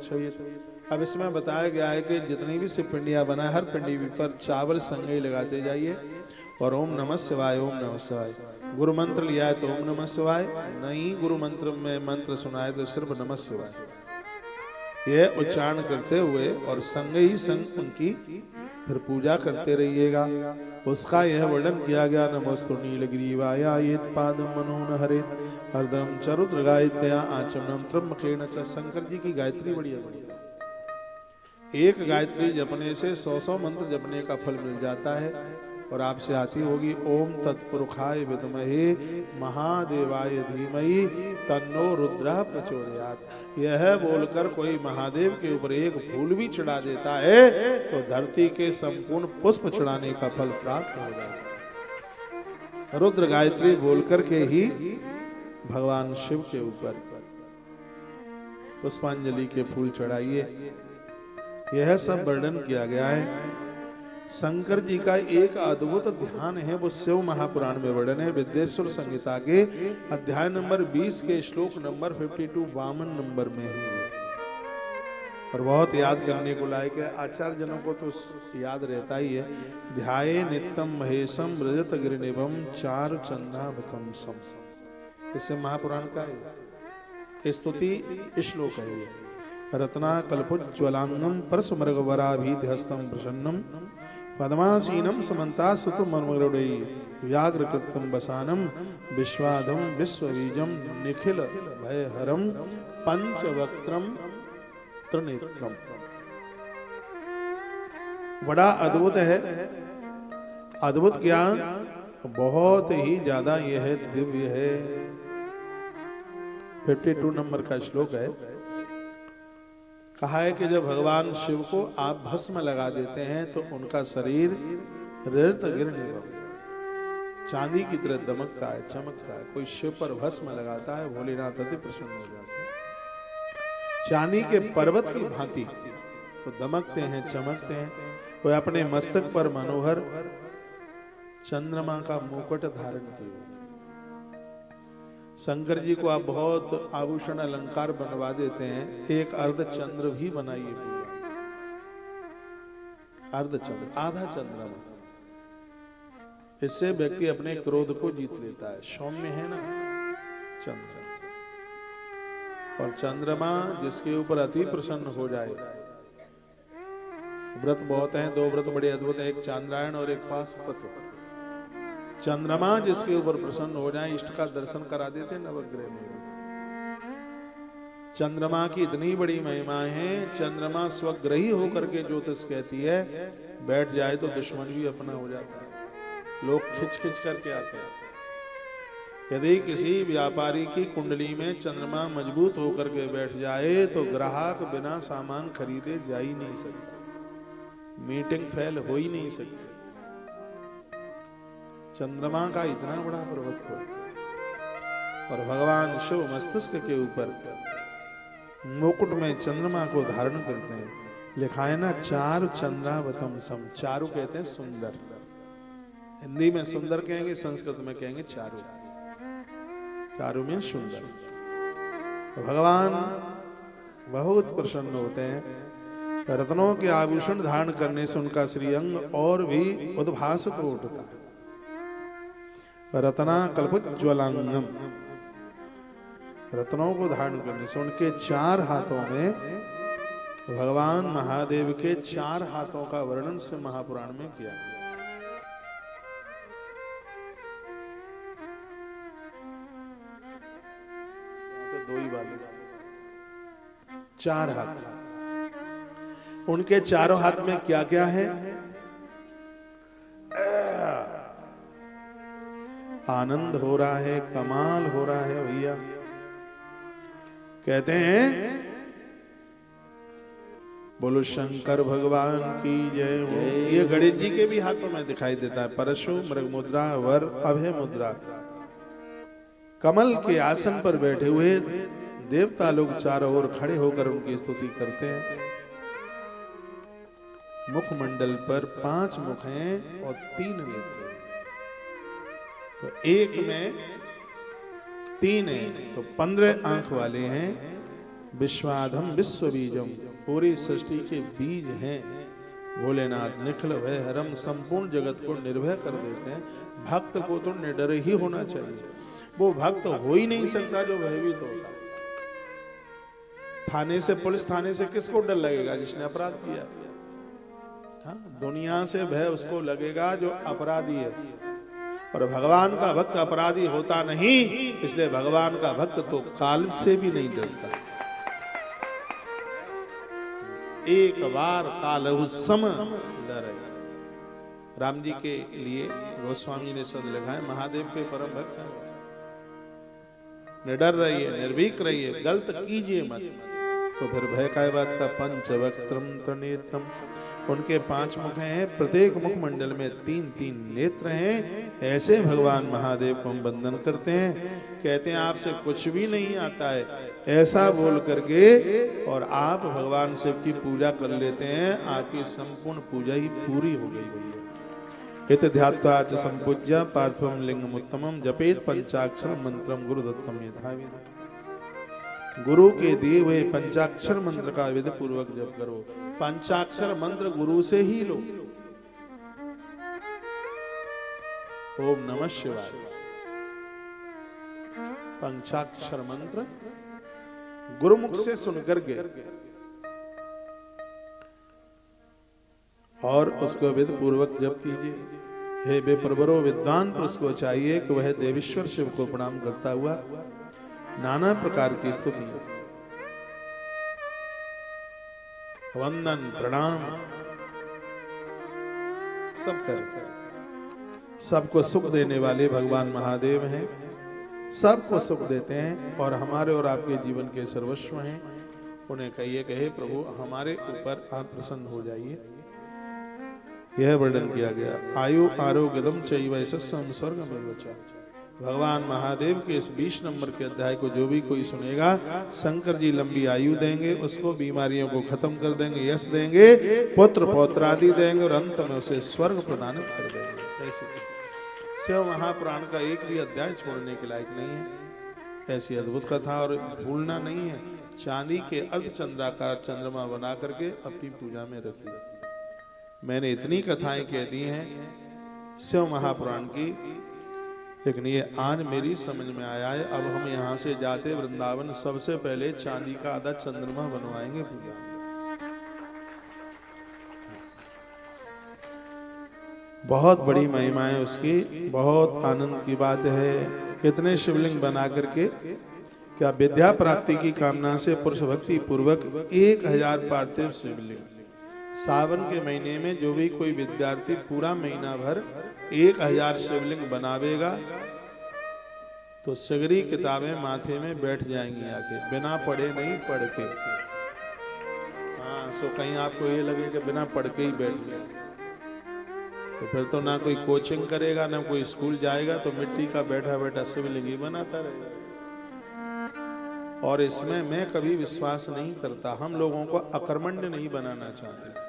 अब इसमें बताया गया है कि जितनी भी शिव पिंडियां बनाए हर पिंडी पर चावल संगे ही लगाते जाइए और ओम नमः शिवाय, ओम नमः शिवाय। गुरु मंत्र लिया है तो ओम नमः शिवाय, नहीं गुरु मंत्र में मंत्र सुनाए तो सिर्फ नमः शिवाय यह उच्चारण करते हुए और संग ही संग उनकी फिर पूजा करते रहिएगा। उसका यह वर्णन किया गया, नमोस्तु नीलग्रीवाय पादम मनोन हरेत हरदम चरुद्र गायत्र्या आचमनम त्र्यंबकेन च। शंकर जी की गायत्री बड़ी बढ़िया, एक गायत्री जपने से 100 मंत्र जपने का फल मिल जाता है। और आपसे आती होगी ओम तत्पुरुषाय विद्महे महादेवाय धीमहि तन्नो रुद्रः प्रचोदयात्। यह बोलकर कोई महादेव के ऊपर एक फूल भी चढ़ा देता है तो धरती के संपूर्ण पुष्प चढ़ाने का फल प्राप्त हो जाता है। रुद्र गायत्री बोलकर के ही भगवान शिव के ऊपर पुष्पांजलि के फूल चढ़ाइए। यह सब वर्णन किया गया है। शंकर जी का एक अद्भुत ध्यान है, वो शिव महापुराण में वर्णन है। विद्येश्वर संहिता के अध्याय नंबर 20 के श्लोक नंबर 52 वामन नंबर में है और बहुत याद करने को लायक है। आचार्य जनों को तो याद रहता ही है। ध्याये नित्यम महेशम रजत गिरिनिभम चारु चंद्रावतम सम। इससे महापुराण का है स्तुति श्लोक है ये। रत्ना कल्पोज्ज्वलांगम परसुमृगवराभीतहस्तं प्रसन्नम पद्मासीनम समन्ता सुतमर्मगरुडै व्याघ्रकृतं वसानम विश्वाधम विश्वबीजम निखिल भयहरम पंचवक्त्रम त्रिनेत्रम। बड़ा अद्भुत है। अद्भुत क्या, बहुत ही ज्यादा यह दिव्य है। 52 नंबर का श्लोक है। कहा है कि जब भगवान शिव को आप भस्म लगा देते हैं तो उनका शरीर रजत गिरिनिभम चांदी की तरह दमकता है, चमकता है। कोई शिव पर भस्म लगाता है भोलेनाथ अति प्रसन्न हो जाते हैं। चांदी के पर्वत की भांति तो दमकते हैं, चमकते हैं। कोई अपने मस्तक पर मनोहर चंद्रमा का मुकुट धारण किए। शंकर जी को आप बहुत आभूषण अलंकार बनवा देते हैं। एक अर्ध चंद्र भी बनाइए, अर्ध चंद्र, आधा चंद्रमा। इससे व्यक्ति अपने क्रोध को जीत लेता है। सौम्य है ना चंद्र, और चंद्रमा जिसके ऊपर अति प्रसन्न हो जाए। व्रत बहुत हैं, 2 व्रत बड़े अद्भुत हैं, एक चांद्रायण और एक पाशुपत। चंद्रमा जिसके ऊपर प्रसन्न हो जाए, इष्ट का दर्शन करा देते नवग्रह में। चंद्रमा की इतनी बड़ी महिमा है। चंद्रमा स्वग्रही होकर के ज्योतिष कहती है, बैठ जाए तो दुश्मन भी अपना हो जाता है। लोग खिंच खिंच करके आते हैं। यदि किसी व्यापारी की कुंडली में चंद्रमा मजबूत होकर के बैठ जाए तो ग्राहक बिना सामान खरीदे जा ही नहीं सकते, मीटिंग फेल हो ही नहीं सकती। चंद्रमा का इतना बड़ा प्रभुत्व और भगवान शिव मस्तिष्क के ऊपर मुकुट में चंद्रमा को धारण करते हैं। लिखा है ना, चारु चंद्रावतम सम। चारु कहते हैं सुंदर, हिंदी में सुंदर कहेंगे, संस्कृत में कहेंगे चारु। चारु में सुंदर। भगवान बहुत प्रसन्न होते हैं। रत्नों के आभूषण धारण करने से उनका श्रीअंग और भी उद्भासित उठता है। रत्ना कल्पोज्ज्वलांगम, रत्नों को धारण करने से उनके 4 हाथों में, भगवान महादेव के 4 हाथों का वर्णन से महापुराण में किया गया। तो 2 ही वाले 4 हाथ। उनके चारों हाथ में क्या क्या है? आनंद हो रहा है, कमाल हो रहा है भैया। कहते हैं बोलो शंकर भगवान की जय हो। ये गणेश जी के भी हाथों में दिखाई देता है। परशु मृग मुद्रा, वर अभय मुद्रा। कमल के आसन पर बैठे हुए देवता लोग चारों ओर खड़े होकर उनकी स्तुति करते हैं। मुखमंडल पर 5 मुख हैं और 3 नेत्र। तो एक में 3 है तो 15 आंख वाले हैं। विश्वाधम विश्व बीजम, पूरी सृष्टि के बीज हैं भोलेनाथ। निखिल भय हरम, संपूर्ण जगत को निर्भय कर देते हैं। भक्त को तो निडर ही होना चाहिए। वो भक्त हो ही नहीं सकता जो भयभीत होता। थाने से, पुलिस थाने से किसको डर लगेगा? जिसने अपराध किया। हाँ, दुनिया से भय उसको लगेगा जो अपराधी है। और भगवान का भक्त अपराधी होता नहीं, इसलिए भगवान का भक्त तो काल से भी नहीं डरता। एक बार काल सम डरे। राम जी के लिए गोस्वामी ने शब्द लिखा है, महादेव के परम भक्त हैं। निडर रहिए, निर्भीक रहिए, गलत कीजिए मत। तो फिर भय का बात का पंचवक्त्रम त्रिनेत्रम, उनके 5 मुख हैं, प्रत्येक मुख मंडल में 3-3 नेत्र हैं। ऐसे भगवान महादेव को हम वंदन करते हैं। कहते हैं आपसे कुछ भी नहीं आता है, ऐसा बोल करके और आप भगवान शिव की पूजा कर लेते हैं, आपकी संपूर्ण पूजा ही पूरी हो गई है। इत ध्यात्वा च संपूज्य पार्थिवं लिंगम उत्तमम, जपेत पंचाक्षर मंत्रम गुरुदत्तम यथाविधि। गुरु के दिए हुए पंचाक्षर मंत्र का विधि पूर्वक जप करो। पंचाक्षर मंत्र गुरु से ही लो। ओम नमः शिवाय। पंचाक्षर मंत्र गुरुमुख से सुनकर के और उसको विधि पूर्वक जप कीजिए। हे बेपरवरो विद्वान पुरुष को चाहिए कि वह देवेश्वर शिव को प्रणाम करता हुआ नाना प्रकार की स्तुति, वंदन, प्रणाम सब कर। सबको सुख देने वाले भगवान महादेव हैं, सबको सुख देते हैं और हमारे और आपके जीवन के सर्वस्व हैं। उन्हें कहिए, कहे प्रभु हमारे ऊपर आप प्रसन्न हो जाइए। यह वर्णन किया गया। आयु आरोग्यदम चैव यशस्सम स्वर्गमेव च। भगवान महादेव के इस 20 नंबर के अध्याय को जो भी कोई सुनेगा, शंकर जी लंबी आयु देंगे, उसको बीमारियों को खत्म कर देंगे, यश देंगे, पुत्र पौत्र आदि देंगे और अंत में उसे स्वर्ग प्रदान कर देंगे। ऐसे शिव महापुराण का एक भी अध्याय छोड़ने के लायक नहीं है। ऐसी अद्भुत कथा और भूलना नहीं है। चांदी के अर्धचंद्राकार चंद्रमा बना करके अपनी पूजा में रखिए। मैंने इतनी कथाएं कह दी हैं शिव महापुराण की, लेकिन ये आज मेरी समझ में आया है। अब हम यहाँ से जाते वृंदावन सबसे पहले चांदी का आधा चंद्रमा बनवाएंगे पूजा। बहुत बड़ी महिमा है उसकी, बहुत आनंद की बात है। कितने शिवलिंग बना करके क्या विद्या प्राप्ति की कामना से पुरुष भक्ति पूर्वक 1000 पार्थिव शिवलिंग। सावन के महीने में जो भी कोई विद्यार्थी पूरा महीना भर 1000 शिवलिंग बनावेगा तो सगरी किताबें माथे में बैठ जाएंगी आके, बिना पढ़े नहीं, पढ़ के। हाँ, सो कहीं आपको ये लगे कि बिना पढ़ के ही बैठ गए तो फिर तो ना कोई कोचिंग करेगा ना कोई स्कूल जाएगा, तो मिट्टी का बैठा बैठा शिवलिंग ही बनाता रहेगा। और इसमें मैं कभी विश्वास नहीं करता। हम लोगों को अकर्मण्य नहीं बनाना चाहते।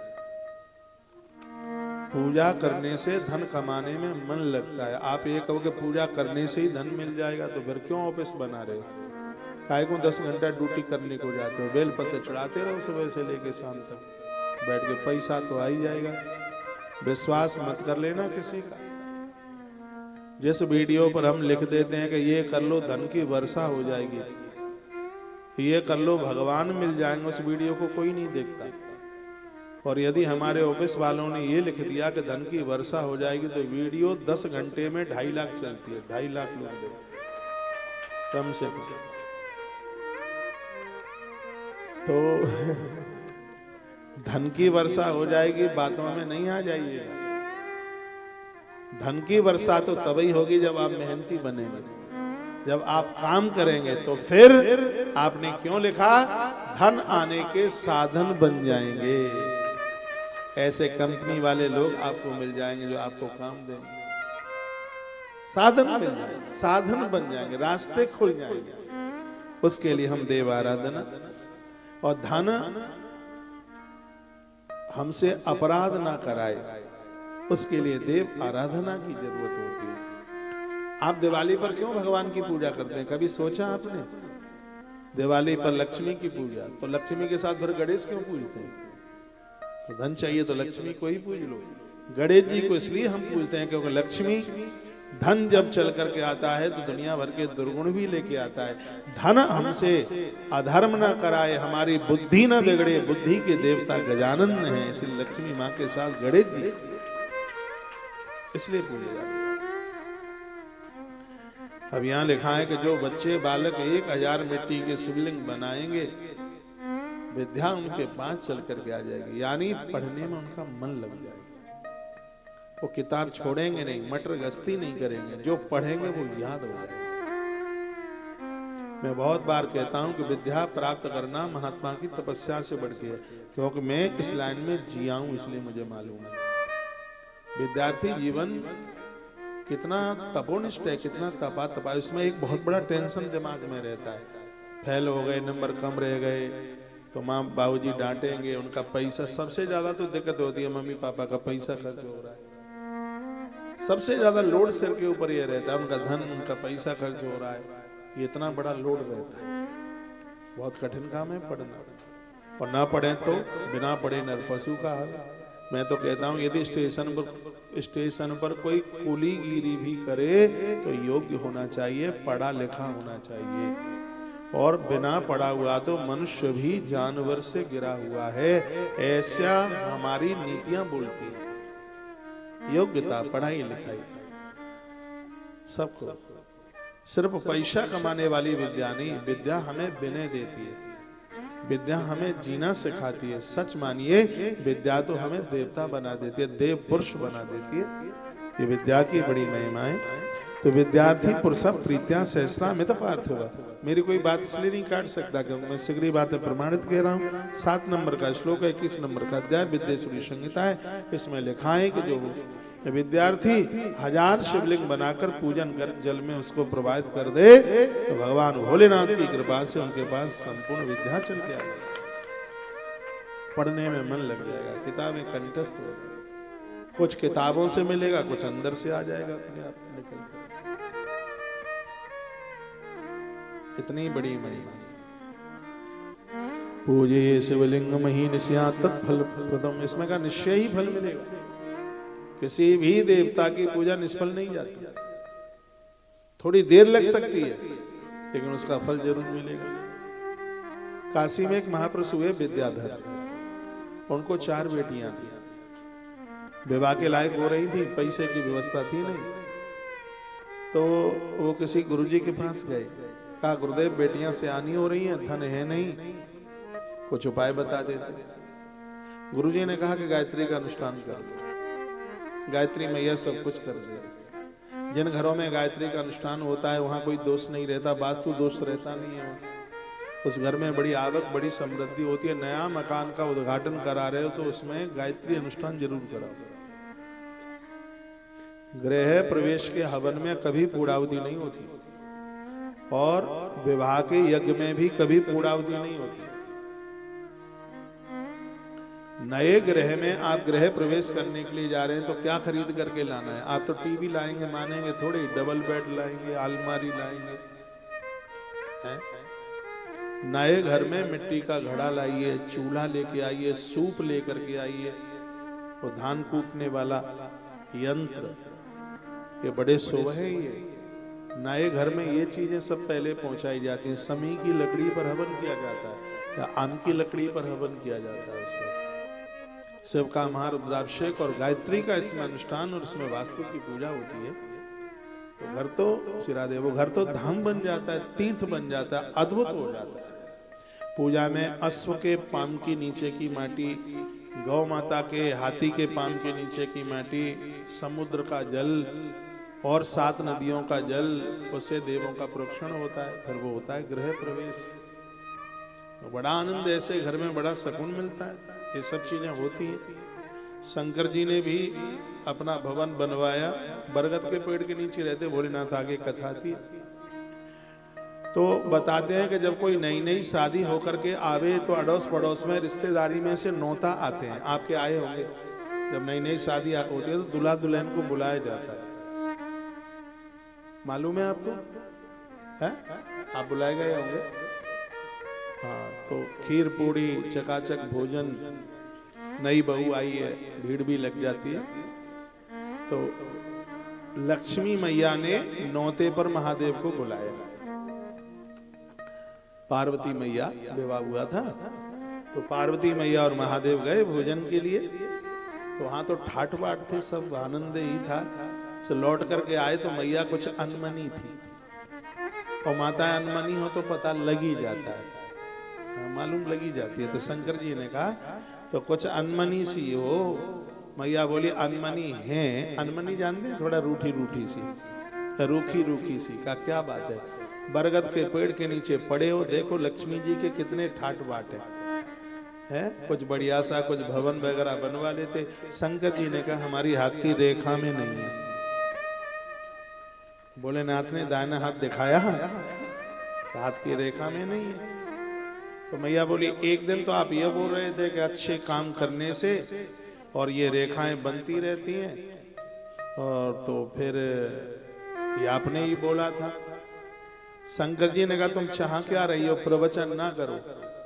पूजा करने से धन कमाने में मन लगता है। आप ये कहो कि पूजा करने से ही धन मिल जाएगा, तो फिर क्यों ऑफिस बना रहे हो? काय को 10 घंटा ड्यूटी करने को जाते हो? बेलपत्र चढ़ाते रहो सुबह से लेके शाम तक बैठ के, पैसा तो आ ही जाएगा। विश्वास मत कर लेना किसी का। जिस वीडियो पर हम लिख देते हैं कि ये कर लो धन की वर्षा हो जाएगी, ये कर लो भगवान मिल जाएंगे, उस वीडियो को कोई नहीं देखता। और यदि हमारे ऑफिस वालों ने ये लिख दिया कि धन की वर्षा हो जाएगी, तो वीडियो 10 घंटे में 2.5 लाख चलती है। 2.5 लाख लोग कम से कम। तो धन की वर्षा हो जाएगी बातों में नहीं आ जाइए। धन की वर्षा तो तभी होगी जब आप मेहनती बनेंगे, जब आप काम करेंगे। तो फिर आपने क्यों लिखा, धन आने के साधन बन जाएंगे। ऐसे कंपनी वाले लोग आपको मिल जाएंगे जो आपको काम देंगे, साधन मिल जाएंगे, साधन बन जाएंगे, रास्ते खुल जाएंगे। उसके लिए हम देव आराधना और धन हमसे अपराध ना कराए, उसके लिए देव आराधना की जरूरत होती है। आप दिवाली पर क्यों भगवान की पूजा करते हैं? कभी सोचा आपने? दिवाली पर लक्ष्मी की पूजा, तो लक्ष्मी के साथ फिर गणेश क्यों पूजते हैं? तो धन चाहिए तो लक्ष्मी को ही पूज लो। गणेश जी को इसलिए हम पूजते हैं क्योंकि लक्ष्मी धन जब चल करके आता है तो दुनिया भर के दुर्गुण भी लेके आता है। धन हमसे अधर्म न कराए, हमारी बुद्धि न बिगड़े, बुद्धि के देवता गजानन है, इसलिए लक्ष्मी माँ के साथ गणेश जी इसलिए पूजे जाते हैं। अब यहाँ लिखा है कि जो बच्चे बालक 1000 मिट्टी के शिवलिंग बनाएंगे, विद्या उनके पास चल करके आ जाएगी, यानी पढ़ने में उनका मन लग जाएगा। वो किताब छोड़ेंगे नहीं, मटर गश्ती नहीं करेंगे, जो पढ़ेंगे वो याद हो जाएगा। मैं बहुत बार कहता हूं कि विद्या प्राप्त करना महात्मा की तपस्या से बढ़ के है, क्योंकि मैं इस लाइन में जिया हूं, इसलिए मुझे मालूम है विद्यार्थी जीवन कितना तपोनिष्ठ है, कितना तपा। इसमें एक बहुत बड़ा टेंशन दिमाग में रहता है, फेल हो गए, नंबर कम रह गए तो माँ बाबूजी डांटेंगे, उनका पैसा, सबसे ज्यादा तो दिक्कत होती है मम्मी पापा का पैसा खर्च हो रहा है, सबसे ज्यादा लोड सिर के ऊपर ये रहता है, उनका धन, उनका पैसा खर्च हो रहा है, ये इतना बड़ा लोड रहता है। बहुत कठिन काम है पढ़ना, और ना पढ़े तो बिना पढ़े नर पशु का हाल। मैं तो कहता हूँ यदि स्टेशन पर कोई कुलीगिरी भी करे तो योग्य होना चाहिए, पढ़ा लिखा होना चाहिए, और बिना पढ़ा हुआ तो मनुष्य भी जानवर से गिरा हुआ है, ऐसा हमारी नीतियां बोलती है। योग्यता, पढ़ाई लिखाई सबको, सिर्फ पैसा कमाने वाली विद्या नहीं, विद्या हमें विनय देती है, विद्या हमें जीना सिखाती है। सच मानिए विद्या तो हमें देवता बना देती है, देव पुरुष बना देती है, ये विद्या की बड़ी महिमा है। तो विद्यार्थी पुरुषा प्रीत्या सहस्रा में तो पार्थ होगा। मेरी कोई बात इसलिए नहीं काट सकता क्योंकि मैं शीघ्र बातें प्रमाणित कह रहा हूँ। 7 नंबर का श्लोक है, 21 नंबर का अध्याय विद्येश्वरी संहिता है। इसमें लिखा है कि जो विद्यार्थी 1000 शिवलिंग बनाकर पूजन कर जल में उसको प्रवाहित कर दे तो भगवान भोलेनाथ की कृपा से उनके पास संपूर्ण विद्या चल के आएगी, पढ़ने में मन लग जाएगा, किताबें कंठस्थ हो जाएगी, कुछ किताबों से मिलेगा, कुछ अंदर से आ जाएगा अपने आप निकल कर। इतनी बड़ी महिमा। पूजे शिवलिंग मही निश्चयात् तत्फल प्रदम, इसमें का निश्चय ही फल मिलेगा। किसी भी देवता की पूजा निष्फल नहीं जाती, थोड़ी देर लग सकती है लेकिन उसका फल जरूर मिलेगा। काशी में एक महापुरुष हुए विद्याधर, उनको 4 बेटियां थी, विवाह के लायक हो रही थी, पैसे की व्यवस्था थी नहीं, तो वो किसी गुरुजी के पास गए, कहा गुरुदेव बेटियां सियानी हो रही हैं, धन है नहीं, कुछ उपाय बता देते। गुरुजी ने कहा कि गायत्री का अनुष्ठान कर दो, गायत्री मैया सब कुछ कर दे। जिन घरों में गायत्री का अनुष्ठान होता है वहां कोई दोष नहीं रहता, वास्तु दोष रहता नहीं है, उस घर में बड़ी आवक, बड़ी समृद्धि होती है। नया मकान का उद्घाटन करा रहे हो तो उसमें गायत्री अनुष्ठान जरूर कराओ। गृह प्रवेश के हवन में कभी पूर्णाहुति नहीं होती, और विवाह के यज्ञ में भी कभी पूर्णाहुति नहीं होती। नए ग्रह में आप गृह प्रवेश करने के लिए जा रहे हैं तो क्या खरीद करके लाना है? आप तो टीवी लाएंगे, मानेंगे थोड़ी, डबल बेड लाएंगे, अलमारी लाएंगे, हैं? नए घर में मिट्टी का घड़ा लाइए, चूल्हा लेके आइए, सूप लेकर के आइए, वो धान कूटने वाला यंत्र, ये बड़े शुभ है। ये नए घर में ये चीजें सब पहले पहुंचाई जाती हैं। समी की लकड़ी पर हवन किया जाता है या आम की लकड़ी पर हवन किया जाता है। उसमें शिव का महारुद्राभिषेक और गायत्री का इसमें अनुष्ठान और इसमें वास्तु की पूजा होती है। तो घर तो चिरादे, वो घर तो धाम बन जाता है, तीर्थ बन जाता है, अद्भुत हो जाता है। पूजा में अश्व के पाम के नीचे की माटी, गौ माता के, हाथी के पाम के नीचे की माटी, समुद्र का जल और 7 नदियों का जल, उससे देवों का प्रोक्षण होता है। फिर वो होता है गृह प्रवेश। तो बड़ा आनंद, ऐसे घर में बड़ा सुकून मिलता है। ये सब चीजें होती हैं। शंकर जी ने भी अपना भवन बनवाया, बरगद के पेड़ के नीचे रहते भोलेनाथ, आगे कथा थी। तो बताते हैं कि जब कोई नई नई शादी होकर के आवे तो अड़ोस पड़ोस में रिश्तेदारी में से नौता आते हैं। आपके आए होंगे, जब नई नई शादी होती है तो दूल्हा दुल्हन को बुलाया जाता है, मालूम है आपको? है? आप बुलाए गए होंगे, हाँ, तो खीर पूड़ी चकाचक भोजन, नई बहू आई है, भीड़ भी लग जाती है। तो लक्ष्मी मैया ने नौते पर महादेव को बुलाया। पार्वती मैया विवाह हुआ था, तो पार्वती मैया और महादेव गए भोजन के लिए। तो वहां तो ठाट बाट थे, सब आनंद ही था। से लौट करके आए तो मैया कुछ अनमनी थी, और माता अनमनी हो तो पता लग ही जाता है, मालूम लगी जाती है। तो शंकर जी ने कहा तो कुछ अनमनी सी हो। मैया बोली अनमनी है, अनमनी जानते हैं, थोड़ा रूठी रूठी सी, रूखी रूखी सी। का क्या बात है, बरगद के पेड़ के नीचे पड़े हो, देखो लक्ष्मी जी के कितने ठाट बाट है, कुछ बढ़िया सा कुछ भवन वगैरह बनवा लेते। शंकर जी ने कहा हमारी हाथ की रेखा में नहीं है। भोलेनाथ ने दाहिना हाथ दिखाया, हाथ की रेखा में नहीं है। तो मैया बोली एक दिन तो आप ये बोल रहे थे कि अच्छे काम करने से और ये रेखाएं बनती रहती हैं, और तो फिर ये आपने ही बोला था। शंकर जी ने कहा तुम चाह क्या रही हो, प्रवचन ना करो।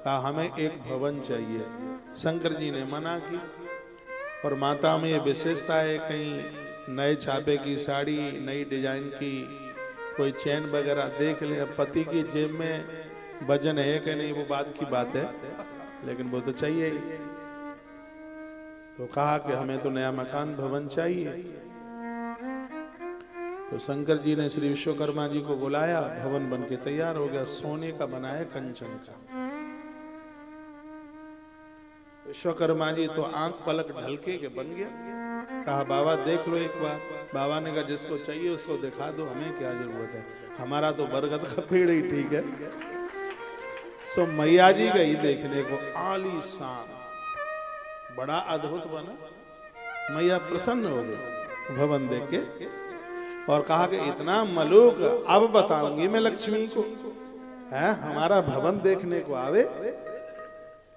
कहा हमें एक भवन चाहिए। शंकर जी ने मना की। और माता में ये विशेषता है, कहीं नए छापे की साड़ी, नई डिजाइन की कोई चैन वगैरह देख ले। अब पति की जेब में वजन है कि नहीं वो बात की बात है, लेकिन वो तो चाहिए ही। तो कहा कि हमें तो नया मकान भवन चाहिए। तो शंकर जी ने श्री विश्वकर्मा जी को बुलाया, भवन बन के तैयार हो गया, सोने का बनाया, कंचन का। विश्वकर्मा जी तो आंख पलक ढलके के बन गया। कहा बाबा देख लो एक बार। बाबा ने कहा जिसको चाहिए उसको दिखा दो, हमें क्या जरूरत है, हमारा तो बरगद का पेड़ ही ठीक है। सो मैया जी गई देखने को, आलीशान, बड़ा अद्भुत बना। मैया प्रसन्न हो गई भवन देख के, और कहा कि इतना मलूक अब बताऊंगी मैं लक्ष्मी को, है हमारा भवन देखने को आवे।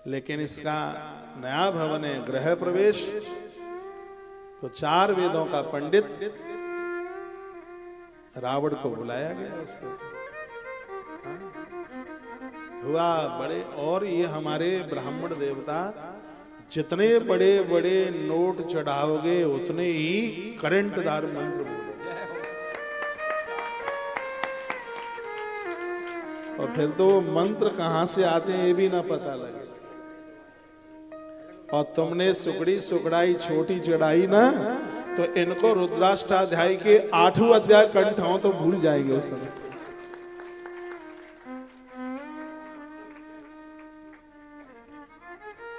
लेकिन इसका नया भवन है, गृह प्रवेश। तो 4 वेदों का पंडित रावण को बुलाया गया उसके हुआ बड़े। और ये हमारे ब्राह्मण देवता जितने बड़े बड़े नोट चढ़ाओगे उतने ही करंटदार मंत्र बोलोगे, और फिर तो मंत्र कहां से आते हैं ये भी ना पता लगे। और तुमने सुकड़ी सुकड़ाई छोटी चढ़ाई ना, तो इनको रुद्राष्टाध्याय के 8वां अध्याय कंठ हो तो भूल जाएंगे उस समय।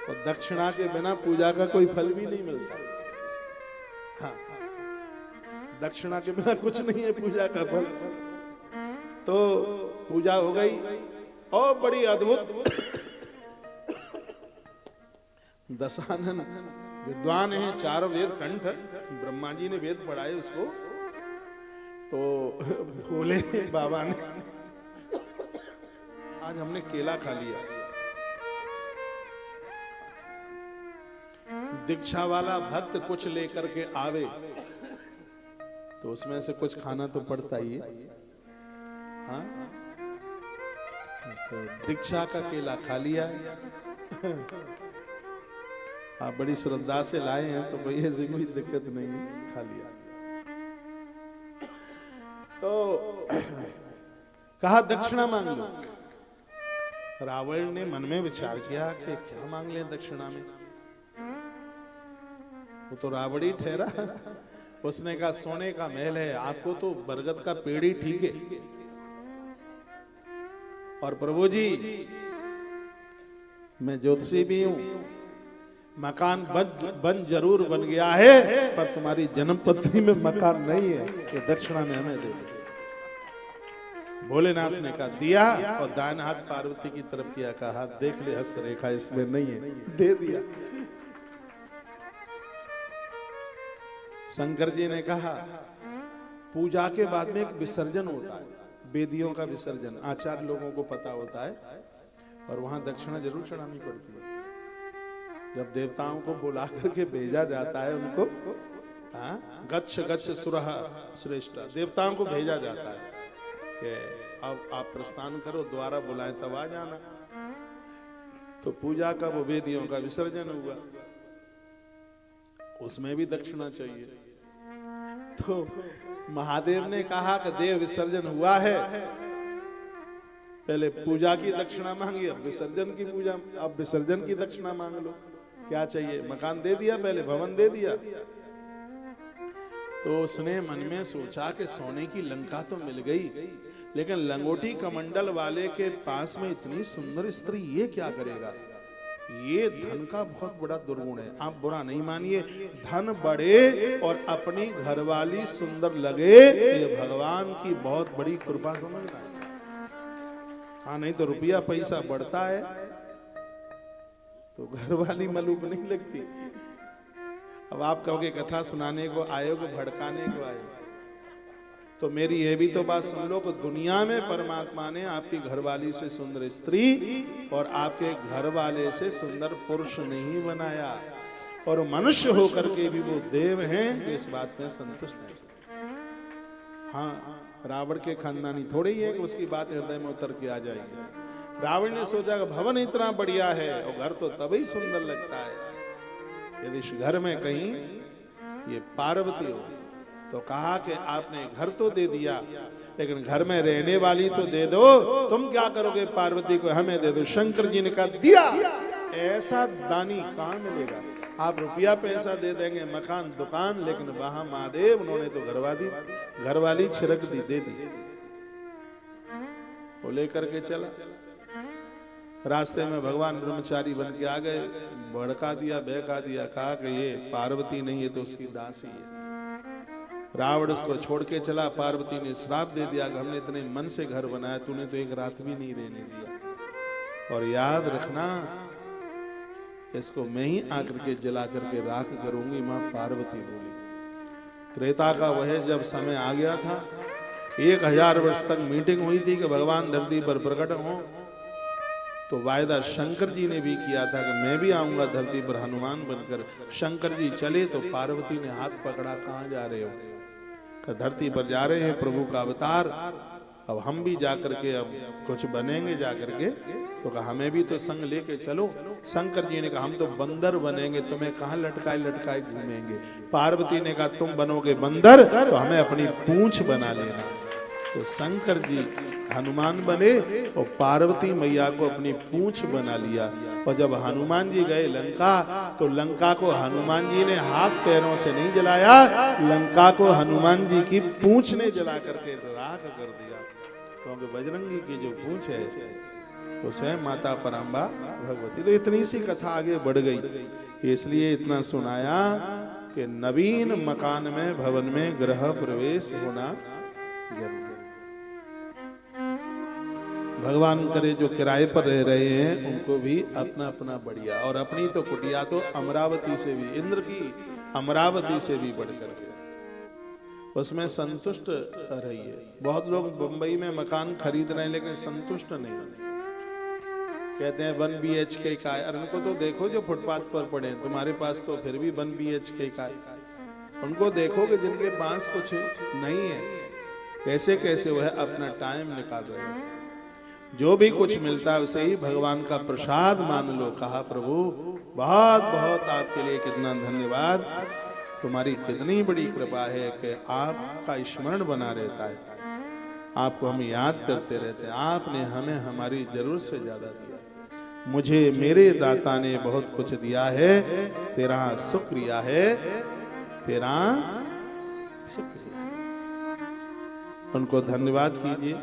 तो दक्षिणा के बिना पूजा का कोई फल भी नहीं मिलता। हाँ, दक्षिणा के बिना कुछ नहीं है पूजा का फल। तो पूजा हो गई, और बड़ी अद्भुत। दशानन विद्वान है, 4 वेद कंठ, ब्रह्मा जी ने वेद पढ़ाए उसको। तो बोले बाबा ने आज हमने केला खा लिया। दीक्षा वाला भक्त कुछ लेकर के आवे तो उसमें से कुछ खाना तो पड़ता ही है। हाँ, तो दीक्षा का केला खा लिया। आप बड़ी श्रद्धा से लाए हैं तो भैया से कोई दिक्कत नहीं है, खा लिया। तो कहा दक्षिणा मांग लो। रावण ने मन में विचार किया कि क्या मांग लें दक्षिणा में, वो तो रावण ही ठहरा। उसने कहा सोने का महल है, आपको तो बरगद का पेड़ ही ठीक है। और प्रभु जी मैं ज्योतिषी भी हूं, मकान बन जरूर बन गया है, पर तुम्हारी जन्मपत्री में मकान नहीं है, ये दक्षिणा में हमें दे। भोलेनाथ ने कहा दिया, और दाहिना हाथ पार्वती की तरफ किया, कहा हाथ देख ले हस्त रेखा इसमें नहीं है, दे दिया। शंकर जी ने कहा पूजा के बाद में एक विसर्जन होता है, वेदियों का विसर्जन, आचार्य लोगों को पता होता है, और वहां दक्षिणा जरूर चढ़ानी पड़ती है। जब देवताओं को बुला करके भेजा जाता है उनको, गच्छ गच्छ सुरः श्रेष्ठ, देवताओं को भेजा जाता है कि अब आप प्रस्थान करो, द्वारा बुलाएं तब आ जाना। तो पूजा का वो वेदियों का विसर्जन हुआ, उसमें भी दक्षिणा चाहिए। तो महादेव ने कहा कि देव विसर्जन हुआ है, पहले पूजा की दक्षिणा मांगी, अब विसर्जन की पूजा, अब विसर्जन की दक्षिणा मांग लो। क्या चाहिए? मकान दे दिया, पहले भवन दे दिया। तो उसने मन में सोचा कि सोने की लंका तो मिल गई, लेकिन लंगोटी कमंडल वाले के पास में इतनी सुंदर स्त्री, ये क्या करेगा? ये धन का बहुत बड़ा दुर्गुण है। आप बुरा नहीं मानिए, धन बढ़े और अपनी घरवाली सुंदर लगे, ये भगवान की बहुत बड़ी कृपा समझना है। हाँ, नहीं तो रुपया पैसा बढ़ता है तो घरवाली मलूक नहीं लगती। अब आप कहोगे कथा सुनाने को आए हो, भड़काने को आए हो, तो मेरी ये भी तो बात सुन लो कि दुनिया में परमात्मा ने आपकी घरवाली से सुंदर स्त्री और आपके घर वाले से सुंदर पुरुष नहीं बनाया, और मनुष्य होकर के भी वो देव हैं जो इस बात में संतुष्ट हैं। हाँ, रावण के खानदानी थोड़े ही है कि उसकी बात हृदय में उतर के आ जाएगी। रावण ने सोचा कि भवन इतना बढ़िया है और घर तो तभी सुंदर लगता है यदि इस घर में कहीं ये पार्वती हो। तो कहा कि आपने घर तो दे दिया, लेकिन घर में रहने वाली तो दे दो। तुम क्या करोगे? पार्वती को हमें दे दो। शंकर जी ने कहा दिया। ऐसा दानी कहां मिलेगा? आप रुपया पैसा दे देंगे, मकान दुकान, लेकिन वहां महादेव, उन्होंने तो घरवाली छिड़क दी, दे दी। वो लेकर के चला। रास्ते में भगवान ब्रह्मचारी बन के आ गए, भड़का दिया, बहका दिया, कहा कि ये पार्वती नहीं है तो उसकी दासी है। रावण उसको छोड़ के चला। पार्वती ने श्राप दे दिया कि हमने इतने मन से घर बनाया, तूने तो एक रात भी नहीं रहने दिया, और याद रखना इसको मैं ही आकर के जला करके राख करूंगी। मां पार्वती बोली। त्रेता का वह जब समय आ गया था, 1000 वर्ष तक मीटिंग हुई थी कि भगवान धरती पर प्रकट हो, तो वायदा शंकर जी ने भी किया था कि मैं भी आऊंगा धरती पर हनुमान बनकर। शंकर जी चले तो पार्वती ने हाथ पकड़ा, कहां जा रहे हो? कि धरती पर जा रहे हैं, प्रभु का अवतार, अब हम भी जाकर के अब कुछ बनेंगे जाकर के। तो कहा हमें भी तो संग लेके चलो। शंकर जी ने कहा हम तो बंदर बनेंगे, तुम्हें कहां लटकाए लटकाए घूमेंगे। पार्वती ने कहा तुम बनोगे बंदर तो हमें अपनी पूंछ बना लेना। तो शंकर जी हनुमान बने और पार्वती मैया को अपनी पूंछ बना लिया। और जब हनुमान जी गए लंका, तो लंका को हनुमान जी ने हाथ पैरों से नहीं जलाया, लंका को हनुमान जी की पूंछ ने जला करके राख कर दिया। क्योंकि बजरंगी की जो पूंछ है तो स्वयं माता पराम्बा भगवती। तो इतनी सी कथा आगे बढ़ गई, इसलिए इतना सुनाया कि नवीन मकान में, भवन में गृह प्रवेश होना जरूरी। भगवान करे जो किराए पर रह रहे हैं उनको भी अपना अपना बढ़िया, और अपनी तो कुटिया तो अमरावती से भी, इंद्र की अमरावती से भी बढ़कर के, उसमें संतुष्ट रहिए। बहुत लोग मुंबई में मकान खरीद रहे हैं लेकिन संतुष्ट नहीं, कहते हैं 1 BHK का है। उनको तो देखो जो फुटपाथ पर पड़े, तुम्हारे पास तो फिर भी 1 BHK का है। उनको देखो कि जिनके पास कुछ नहीं है, कैसे कैसे वह अपना टाइम निकाल रहे हैं। जो भी कुछ मिलता है उसे ही भगवान का प्रसाद मान लो। कहा प्रभु बहुत बहुत आपके लिए कितना धन्यवाद, तुम्हारी कितनी बड़ी कृपा है कि आपका स्मरण बना रहता है, आपको हम याद करते रहते हैं। आपने हमें हमारी जरूरत से ज्यादा दिया। मुझे मेरे दाता ने बहुत कुछ दिया है, तेरा शुक्रिया है, तेरा शुक्रिया। उनको धन्यवाद कीजिए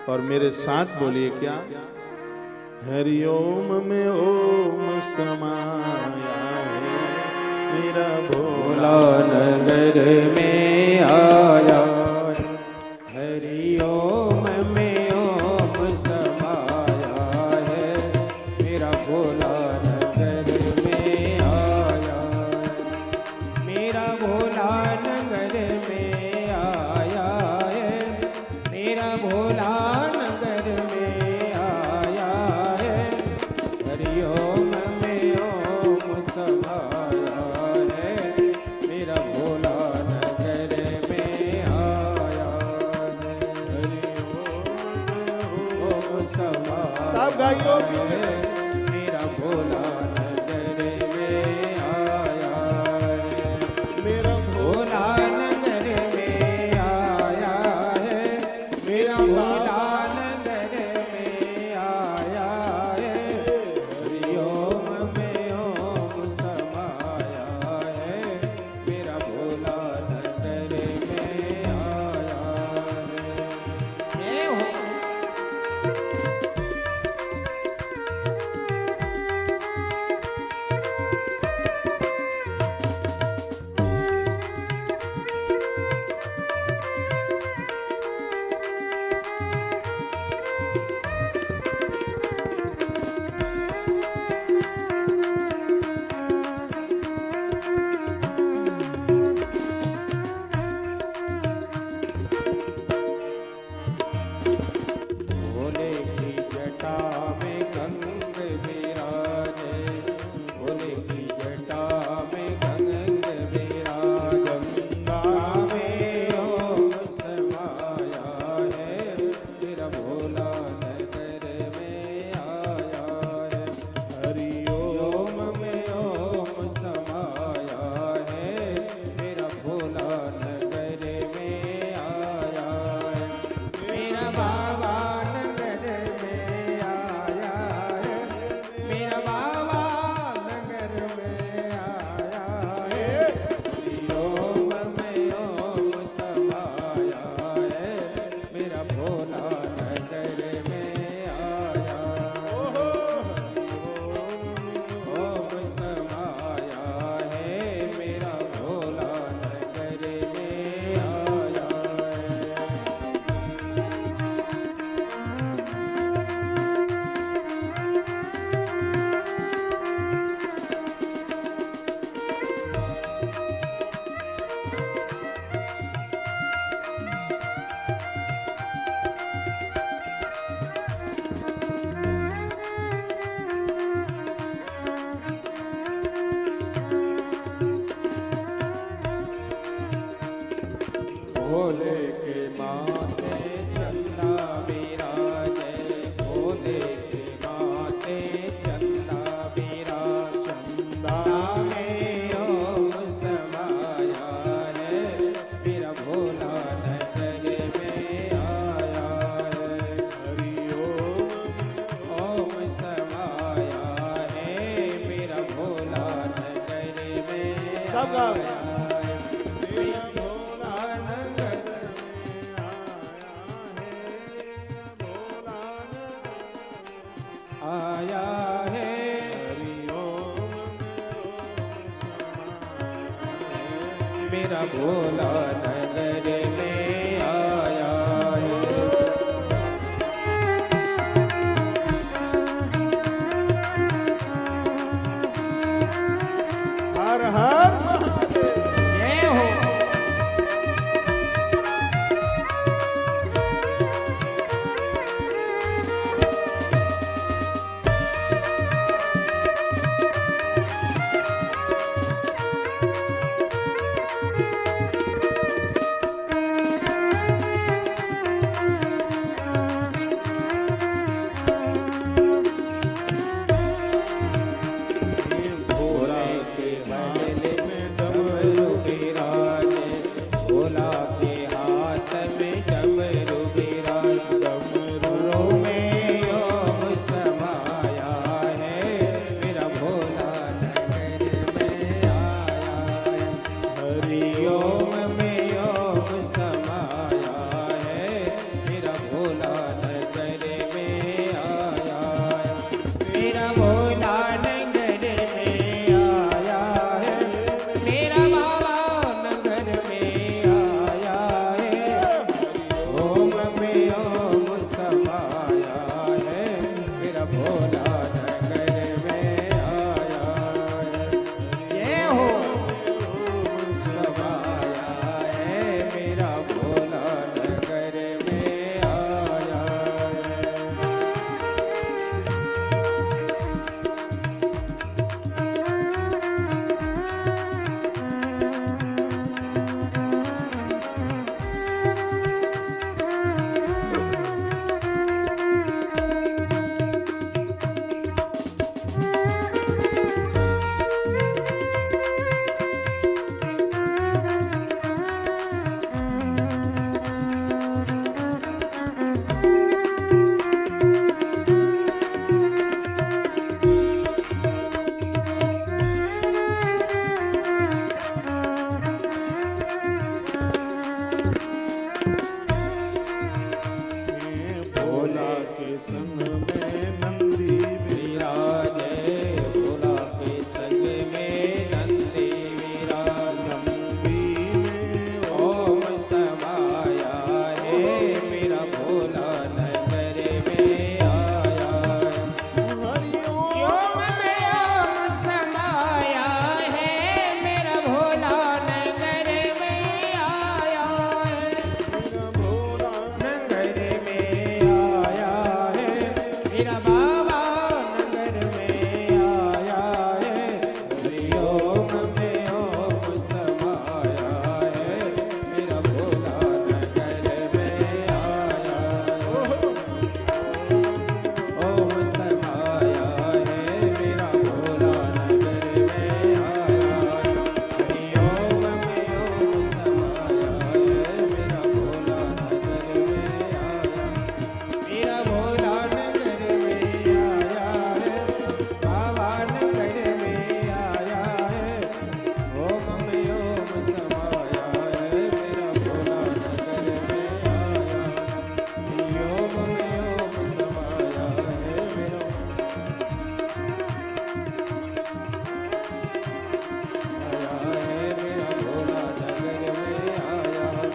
और मेरे साथ बोलिए क्या? हरिओम में ओम समाया है, मेरा भोला नगर में आया। हरिओम में ओम समाया है, मेरा भोला नगर में आया। मेरा भोला नगर में आया है, मेरा भोला नगर में आया है। हरिओम में ओम समाया है, मेरा भोला नगर में भोले के माथे चंदा विराजे, भोले के माथे चंदा विराज, चंदा में ओम समाया है, मेरा भोला नगर में आया है। हरि ओम समाया है, मेरा भोला नगर में सब गाओ। आया है। मेरा भोला नगर आया है। हरि ओम मेरा भोला नगर में आया है। हर हर महादेव। जय हो। भोला के महल में डमरू बिराजे, भोला के हाथ में डमरू बिराजे, डमरू में ओम समाया है, मेरा भोला नगर में आया है। हरि ओम में ओम समाया है, मेरा भोला नगर में आया है। मेरा भोला नगर में आया है, मेरा बाबा नगर में आया है। ओम में ओम समाया है, मेरा भोला नगर में आया है। जय हो। समाया है, मेरा भोला नगर में आया है। भोला के संग में नंदी विराजे, भोला के संग में नंदी विराज, नंदी में ओम समाया है, मेरा भोला नगर में आया है। हरि ओम ओम में ओम समाया है, मेरा भोला नगर में आया है। मेरा भोला नगर में आया है, मेरा बाबा नगर में आया है। हरि ओम में ओम समाया है, मेरा भोला नगर में आया है। ओम समाया है, मेरा भोला नगर में आया है। हरि ओम में ओम समाया है, मेरा भोला नगर में आया है। मेरा भोला नगर में आया है, बाबा नगर में आया है। ओम में ओम समाया है, मेरा भोला नगर में आया है। ओम में ओम समाया है, मेरा आया है, मेरा भोला नगर में आया है।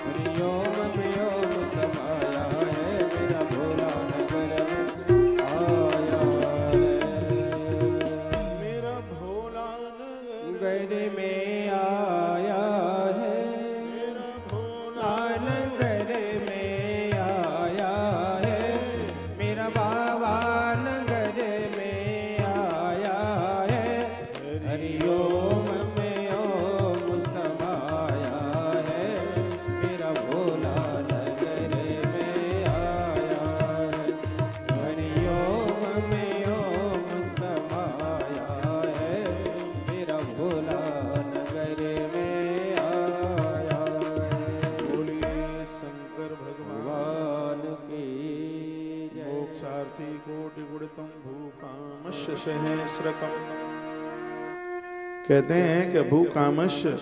हरि ओम में ओम समाया है, मेरा भोला नगर में आया है। मेरा भोला नगर नगर में आया है, मेरा भोला नगर में आया है। मेरा बाबा नगर में आया है। हरि ओम में ओम समाया है, मेरा सहस्रकम। कहते हैं कि भूकामश्य,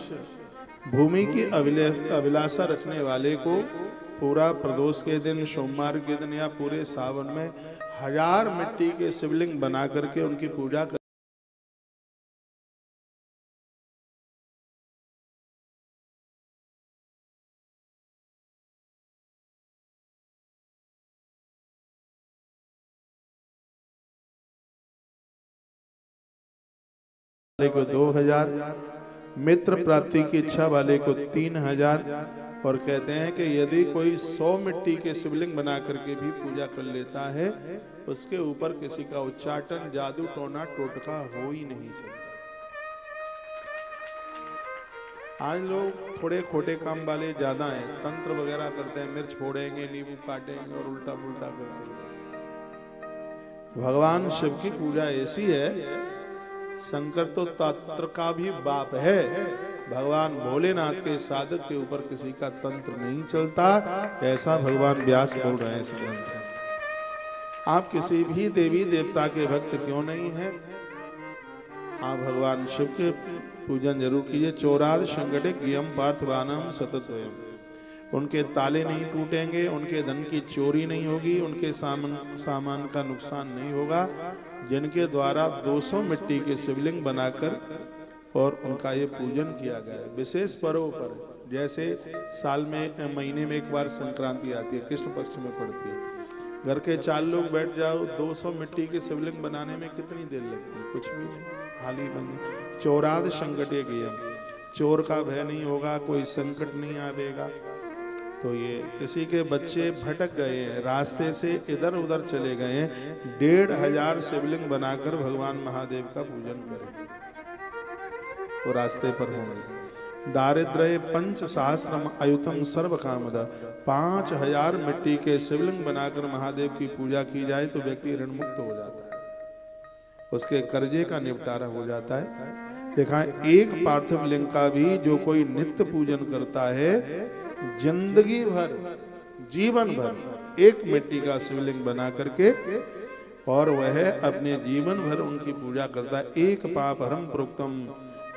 भूमि की अभिलाषा रखने वाले को पूरा प्रदोष के दिन, सोमवार के दिन या पूरे सावन में 1000 मिट्टी के शिवलिंग बना करके उनकी पूजा कर को 2000, मित्र प्राप्ति की इच्छा वाले को 3000। और कहते हैं कि यदि कोई 100 मिट्टी के शिवलिंग बना करके भी पूजा कर लेता है, उसके ऊपर किसी का उच्चाटन, जादू, टोना, टोटका हो ही नहीं सकता। आज लोग थोड़े खोटे काम वाले ज्यादा हैं, तंत्र वगैरह करते हैं, मिर्च फोड़ेंगे, नींबू काटेंगे और उल्टा पुल्टा करते हैं। भगवान शिव की पूजा ऐसी है, शंकर तो तंत्र का भी बाप है, भगवान भोलेनाथ के साधक के ऊपर किसी का तंत्र नहीं चलता, ऐसा भगवान व्यास बोल रहे हैं इस ग्रंथ में। आप किसी भी देवी देवता के भक्त क्यों नहीं हैं, आप भगवान शिव के पूजन जरूर कीजिए। चोराद संगठित गियम पार्थवानम सततोयम, उनके ताले नहीं टूटेंगे, उनके धन की चोरी नहीं होगी, उनके सामान का नुकसान नहीं होगा, जिनके द्वारा 200 मिट्टी के शिवलिंग बनाकर और उनका ये पूजन किया गया है। विशेष पर्वों पर, जैसे साल में महीने में एक बार संक्रांति आती है, कृष्ण पक्ष में पड़ती है, घर के 4 लोग बैठ जाओ, 200 मिट्टी के शिवलिंग बनाने में कितनी देर लगती है, कुछ भी नहीं, हाल ही बन। चोराद संकटे गियम, चोर का भय नहीं होगा, कोई संकट नहीं आवेगा। तो ये किसी के बच्चे भटक गए हैं, रास्ते से इधर उधर चले गए हैं, 1500 शिवलिंग बनाकर भगवान महादेव का पूजन करें, वो रास्ते पर होंगे। दारिद्र्य 5 सहस्रम अयुतम सर्व कामद, 5000 मिट्टी के शिवलिंग बनाकर महादेव की पूजा की जाए तो व्यक्ति ऋण मुक्त हो जाता है, उसके कर्जे का निपटारा हो जाता है। देखा, एक पार्थिव लिंग का भी जो कोई नित्य पूजन करता है, जिंदगी भर, जीवन भर एक मिट्टी का शिवलिंग बना करके और वह अपने जीवन भर उनकी पूजा करता है। एक पाप हरम प्रोक्तम,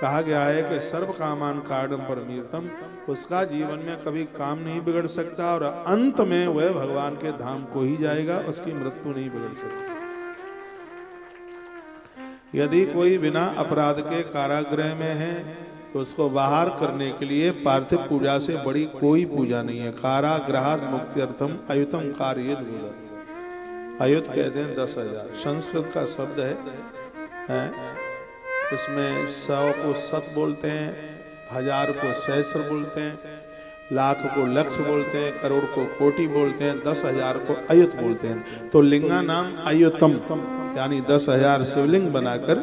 कहा गया है कि सर्व कामान कारणम परमीर्थम, उसका जीवन में कभी काम नहीं बिगड़ सकता और अंत में वह भगवान के धाम को ही जाएगा, उसकी मृत्यु नहीं बिगड़ सकती। यदि कोई बिना अपराध के कारागृह में है तो उसको बाहर करने के लिए पार्थिव पूजा से बड़ी कोई पूजा नहीं है। कारागृहात् मुक्त्यर्थम अयुतम कार्येत बोला। अयुत कहते हैं 10,000, संस्कृत का शब्द है। इसमें 100 को सत बोलते हैं, 1000 को सहस्र बोलते हैं, लाख को लक्ष बोलते हैं, करोड़ को कोटि बोलते हैं, 10,000 को अयुत बोलते हैं। तो लिंगा नाम अयुतम, यानी 10,000 शिवलिंग बनाकर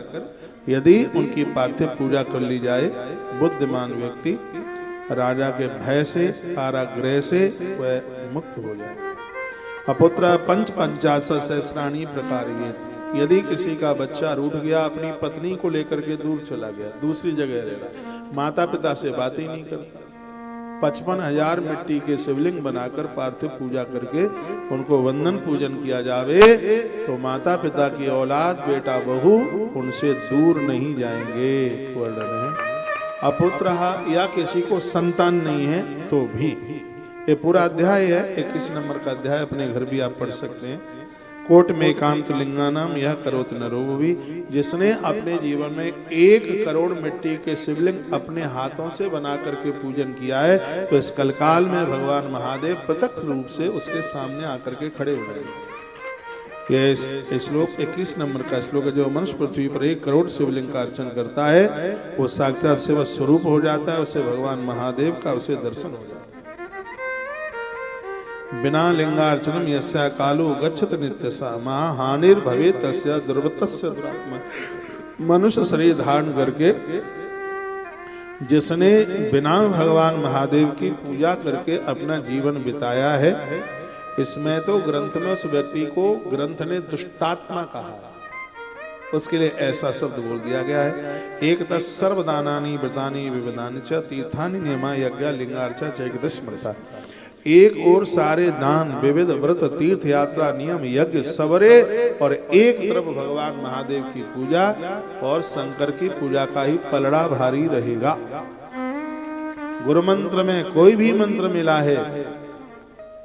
यदि उनकी पार्थिव पूजा कर ली जाए, बुद्धिमान व्यक्ति राजा के भय से, कारागृह से वह मुक्त हो जाए। अपुत्र 55 सहस्राणी प्रकार ये, यदि किसी का बच्चा रूठ गया, अपनी पत्नी को लेकर के दूर चला गया, दूसरी जगह रह रहा, माता पिता से बात ही नहीं करता, 55,000 मिट्टी के शिवलिंग बनाकर पार्थिव पूजा करके उनको वंदन पूजन किया जावे तो माता पिता की औलाद, बेटा बहू उनसे दूर नहीं जाएंगे। वर्णन है अपुत्र या किसी को संतान नहीं है तो भी, ये पूरा अध्याय है, 21 नंबर का अध्याय, अपने घर भी आप पढ़ सकते हैं। कोट में कांत लिंगानाम यह करोत नरो भी, जिसने अपने जीवन में 1 करोड़ मिट्टी के शिवलिंग अपने हाथों से बना करके पूजन किया है, तो इस कलकाल में भगवान महादेव प्रत्यक्ष रूप से उसके सामने आकर के खड़े हो जाएंगे। ये श्लोक 21 नंबर का श्लोक है। जो मनुष्य पृथ्वी पर 1 करोड़ शिवलिंग का अर्चन करता है वो साक्षात शिव स्वरूप हो जाता है, उसे भगवान महादेव का उसे दर्शन हो जाता है। बिना लिंगार्चनम यस्या कालो गच्छत नित्यसा महाहानिर भवे तस्या दुर्वतस्य दुरात्मा। मनुष्य शरीर धारण करके जिसने बिना भगवान महादेव की पूजा करके अपना जीवन बिताया है, इसमें तो ग्रंथ में उस व्यक्ति को ग्रंथ ने दुष्टात्मा कहा, उसके लिए ऐसा शब्द बोल दिया गया है। एक तस् सर्वदानानि व्रतानि विविधानि च तीर्थानि नियमा यज्ञ लिंगार्चा चैकदश स्मृता। एक और सारे दान, विविध व्रत, तीर्थ यात्रा, नियम, यज्ञ सबरे, और एक तरफ भगवान महादेव की पूजा और शंकर की पूजा का ही पलड़ा भारी रहेगा। गुरु मंत्र में कोई भी मंत्र मिला है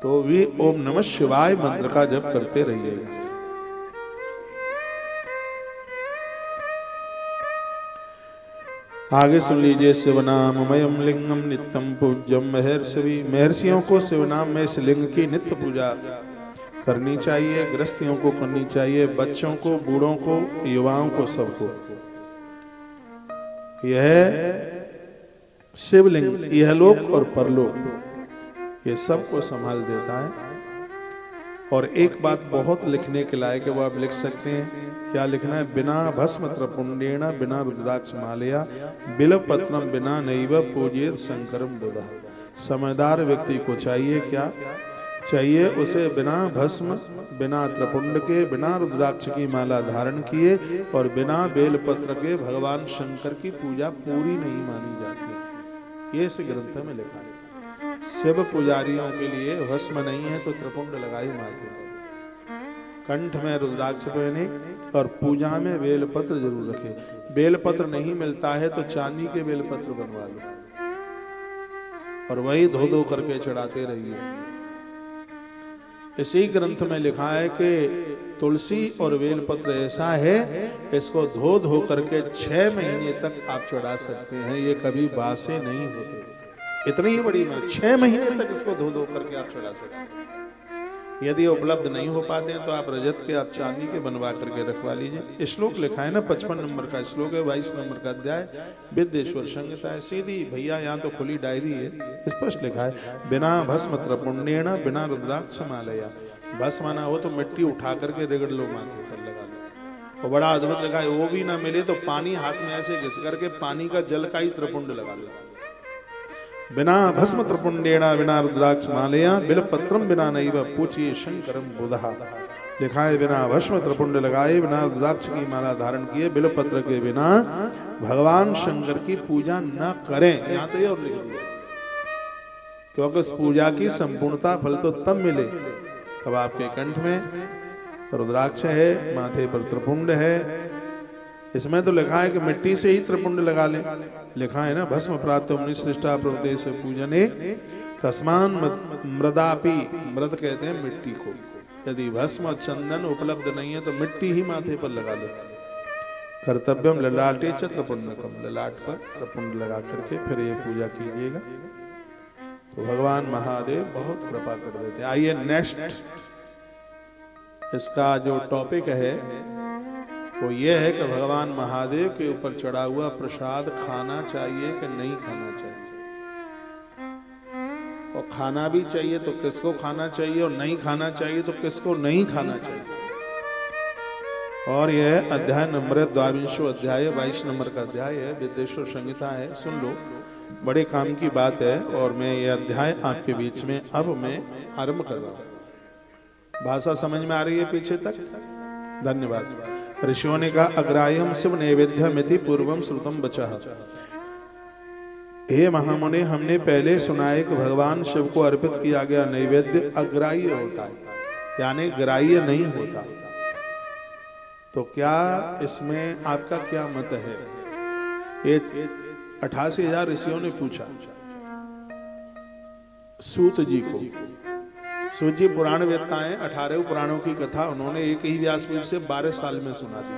तो भी ओम नमः शिवाय मंत्र का जप करते रहिएगा। आगे सुन लीजिए। शिवनाममयम लिंगम नित्यम पूज्यम महर्षि। महर्षियों को शिवनाम में इस लिंग की नित्य पूजा करनी चाहिए, गृहस्थियों को करनी चाहिए, बच्चों को, बूढ़ों को, युवाओं को, सबको। यह शिवलिंग इहलोक और परलोक ये सबको संभाल देता है। और एक बात बहुत लिखने के लायक है, वो आप लिख सकते हैं। क्या लिखना है? बिना भस्म त्रपुंडेण बिना रुद्राक्ष मालया बिल्वपत्रम बिना नैव पूजित शंकरम बुधा। समझदार व्यक्ति को चाहिए क्या चाहिए? उसे बिना भस्म, बिना त्रिपुंड के, बिना रुद्राक्ष की माला धारण किए और बिना बेलपत्र के भगवान शंकर की पूजा पूरी नहीं मानी जाती। ये इस ग्रंथ में लिखा है। शिव पुजारियों के लिए भस्म नहीं है तो त्रिपुंड लगाई माथे, कंठ में रुद्राक्ष पहने और पूजा में बेलपत्र जरूर रखे। बेलपत्र नहीं मिलता है तो चांदी के बेलपत्र बनवा लो और वही धो धो करके चढ़ाते रहिए। इसी ग्रंथ में लिखा है कि तुलसी और बेलपत्र ऐसा है, इसको धो धो करके 6 महीने तक आप चढ़ा सकते हैं, ये कभी बासे नहीं होते। इतनी ही बड़ी बात, 6 महीने तक इसको धो धो करके आप चढ़ा सकते हैं। यदि उपलब्ध नहीं हो पाते हैं तो आप रजत के, आप चांदी के बनवा करके रखवा लीजिए। श्लोक लिखा है ना, 55 नंबर का श्लोक है, 22 नंबर का अध्याय, विद्येश्वर संहिता है। सीधी भैया, यहाँ तो खुली डायरी है, स्पष्ट लिखा है बिना भस्म त्रपुंडेण बिना रुद्राक्ष मालया। भस्म ना हो तो मिट्टी उठा करके रगड़ लो, माथे पर लगा लो। और बड़ा अद्भुत लिखा है, वो भी ना मिले तो पानी हाथ में ऐसे घिस करके पानी का जल का ही त्रिपुंड लगा लो। बिना भस्म त्रिपुंडेण बिना रुद्राक्ष मालया बिल्वपत्रम बिना नैव पूजिए शंकरम बुधा। लिखा है बिना भस्म त्रिपुंड लगाए, बिना रुद्राक्ष की माला धारण किए, बिल्वपत्र के बिना भगवान शंकर की पूजा न करें। यहाँ तो ये और लिख दिया, क्योंकि उस पूजा की संपूर्णता फल तो तब मिले तब आपके कंठ में रुद्राक्ष है, माथे पर त्रिपुंड है। इसमें तो लिखा है कि मिट्टी से ही त्रिपुंड लगा ले। लिखा है ना, भस्म प्राप्तो मुनिश्रेष्ठा प्रवृत्ते से पूजने तस्मान मृदापि। मृद कहते हैं मिट्टी को। यदि भस्म और चंदन उपलब्ध नहीं है तो मिट्टी ही माथे पर लगा लो। कर्तव्यम ललाटे च त्रिपुंडकम। ललाट पर त्रिपुंड लगा करके फिर ये पूजा कीजिएगा तो भगवान महादेव बहुत कृपा कर देते हैं। आइए नेक्स्ट, इसका जो टॉपिक है वो ये है कि भगवान महादेव के ऊपर चढ़ा हुआ प्रसाद खाना चाहिए कि नहीं खाना चाहिए, और खाना भी चाहिए तो किसको खाना चाहिए, और नहीं खाना चाहिए तो किसको नहीं खाना चाहिए। और यह अध्याय नंबर 22 अध्याय, 22 नंबर का अध्याय है, विद्येश्वर संहिता है। सुन लो, बड़े काम की बात है। और मैं ये अध्याय आपके बीच में अब मैं आरंभ कर रहा हूं। भाषा समझ में आ रही है पीछे तक? धन्यवाद। ऋषियों ने कहा, अग्राह्यम शिव नैवेद्यमिति पूर्वम श्रुतम बचा। हे महामुनि, हमने पहले सुना है कि भगवान शिव को अर्पित किया गया नैवेद्य अग्राह्य होता है, यानी ग्राह्य नहीं होता। तो क्या इसमें आपका क्या मत है? ये 88,000 ऋषियों ने पूछा सूत जी को। सूत जी पुराण वेत्ता हैं, 18 पुराणों की कथा उन्होंने एक ही व्यासपीठ से 12 साल में सुना दी,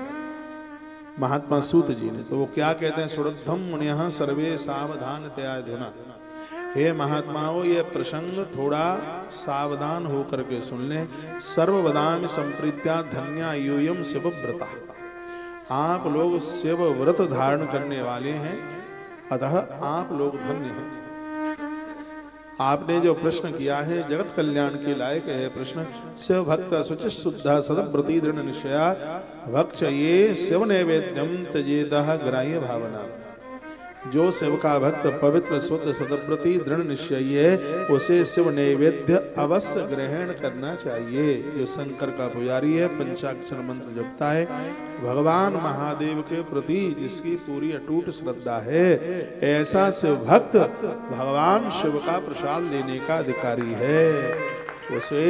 महात्मा सूत जी ने। तो वो क्या कहते हैं, सुरद्धम मुनियः सर्वे सावधानतया धुना। हे महात्माओं, ये प्रसंग थोड़ा सावधान होकर के सुन लें। सर्ववदामि संप्रीत्या धन्या यूयम शिव व्रता। आप लोग शिव व्रत धारण करने वाले हैं, अतः आप लोग धन्य हैं। आपने जो प्रश्न किया है जगत कल्याण के लायक है प्रश्न। शिव भक्त शुचि शुद्ध सदव्रती दृढ़ निश्चया भक्ष ये शिव नैवेद्यम तजेदः ग्राह्य भावना। जो शिव का भक्त पवित्र शुद्ध सदव्रती दृढ़ निश्चयी है उसे शिव नैवेद्य अवश्य ग्रहण करना चाहिए। जो शंकर का पुजारी है, पंचाक्षर मंत्र जपता है, भगवान महादेव के प्रति जिसकी पूरी अटूट श्रद्धा है, ऐसा शिव भक्त भगवान शिव का प्रसाद लेने का अधिकारी है। उसे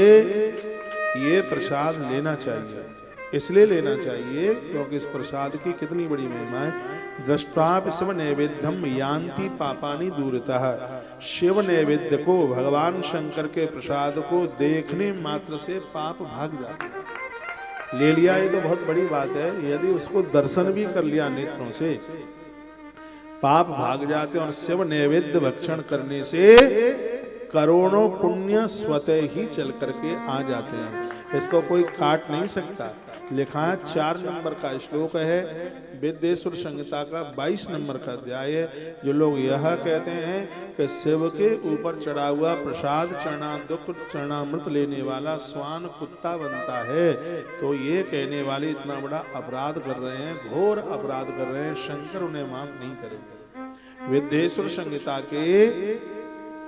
ये प्रसाद लेना चाहिए। इसलिए लेना चाहिए क्योंकि इस प्रसाद की कितनी बड़ी महिमा है। दृष्टाप शिव नैवेद्यम यान्ति पापानि दूरतः। शिव नैवेद्य को, भगवान शंकर के प्रसाद को देखने मात्र से पाप भाग जाते। ले लिया ये तो बहुत बड़ी बात है, यदि उसको दर्शन भी कर लिया नेत्रों से पाप भाग जाते। और शिव नैवेद्य भक्षण करने से करोड़ों पुण्य स्वतः ही चल करके आ जाते हैं। इसको कोई काट नहीं सकता। लिखा है 4 नंबर का श्लोक है, विद्येश्वर संहिता का 22 नंबर का अध्याय है। जो लोग यह कहते हैं कि शिव के ऊपर चढ़ा हुआ प्रसाद चरणादुक चरणामृत लेने वाला स्वान कुत्ता बनता है, तो ये कहने वाले इतना बड़ा अपराध कर रहे हैं, घोर अपराध कर रहे हैं। शंकर उन्हें माफ नहीं करेंगे। विद्येश्वर संहिता के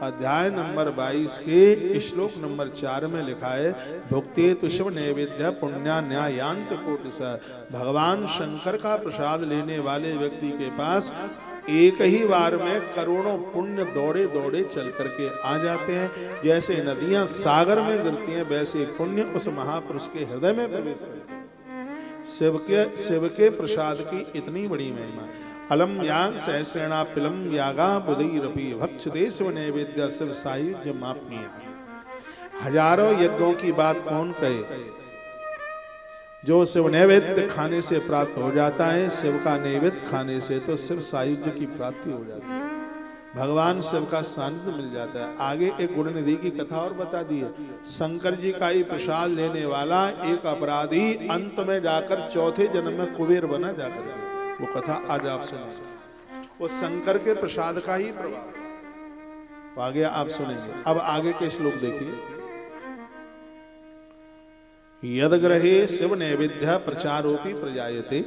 अध्याय नंबर 22 के श्लोक नंबर 4 में लिखा है, भुक्ते तो शिव नैवेद्य पुण्या न्यायांत कोटिस। भगवान शंकर का प्रसाद लेने वाले व्यक्ति के पास एक ही बार में करोड़ों पुण्य दौड़े दौड़े चल करके आ जाते हैं। जैसे नदियां सागर में गिरती हैं, वैसे पुण्य उस महापुरुष के हृदय में प्रवेश करते हैं। शिव के प्रसाद की इतनी बड़ी महिमा। अलम याग सहस्रेणा पिलम यागा बुधैरपि भक्षते शिव नैवेद्य शिव सायुज्य मापनीय। हजारों यज्ञों की बात कौन कहे, जो शिव नैवेद्य खाने से प्राप्त हो जाता है। शिव का नैवेद्य खाने से तो शिव सायुज्य की प्राप्ति हो जाती है, भगवान शिव का सानिध्य मिल जाता है। आगे एक गुणनिधि की कथा और बता दी है। शंकर जी का ही प्रसाद लेने वाला एक अपराधी अंत में जाकर चौथे जन्म में कुबेर बना जाकर, वो कथा आज आप सुनिए। वो शंकर के प्रसाद का ही प्रभाव आगे आप सुनेंगे। अब आगे के श्लोक देखिए। यद ग्रहे शिव नैवेद्य प्रचारोपि प्रजायते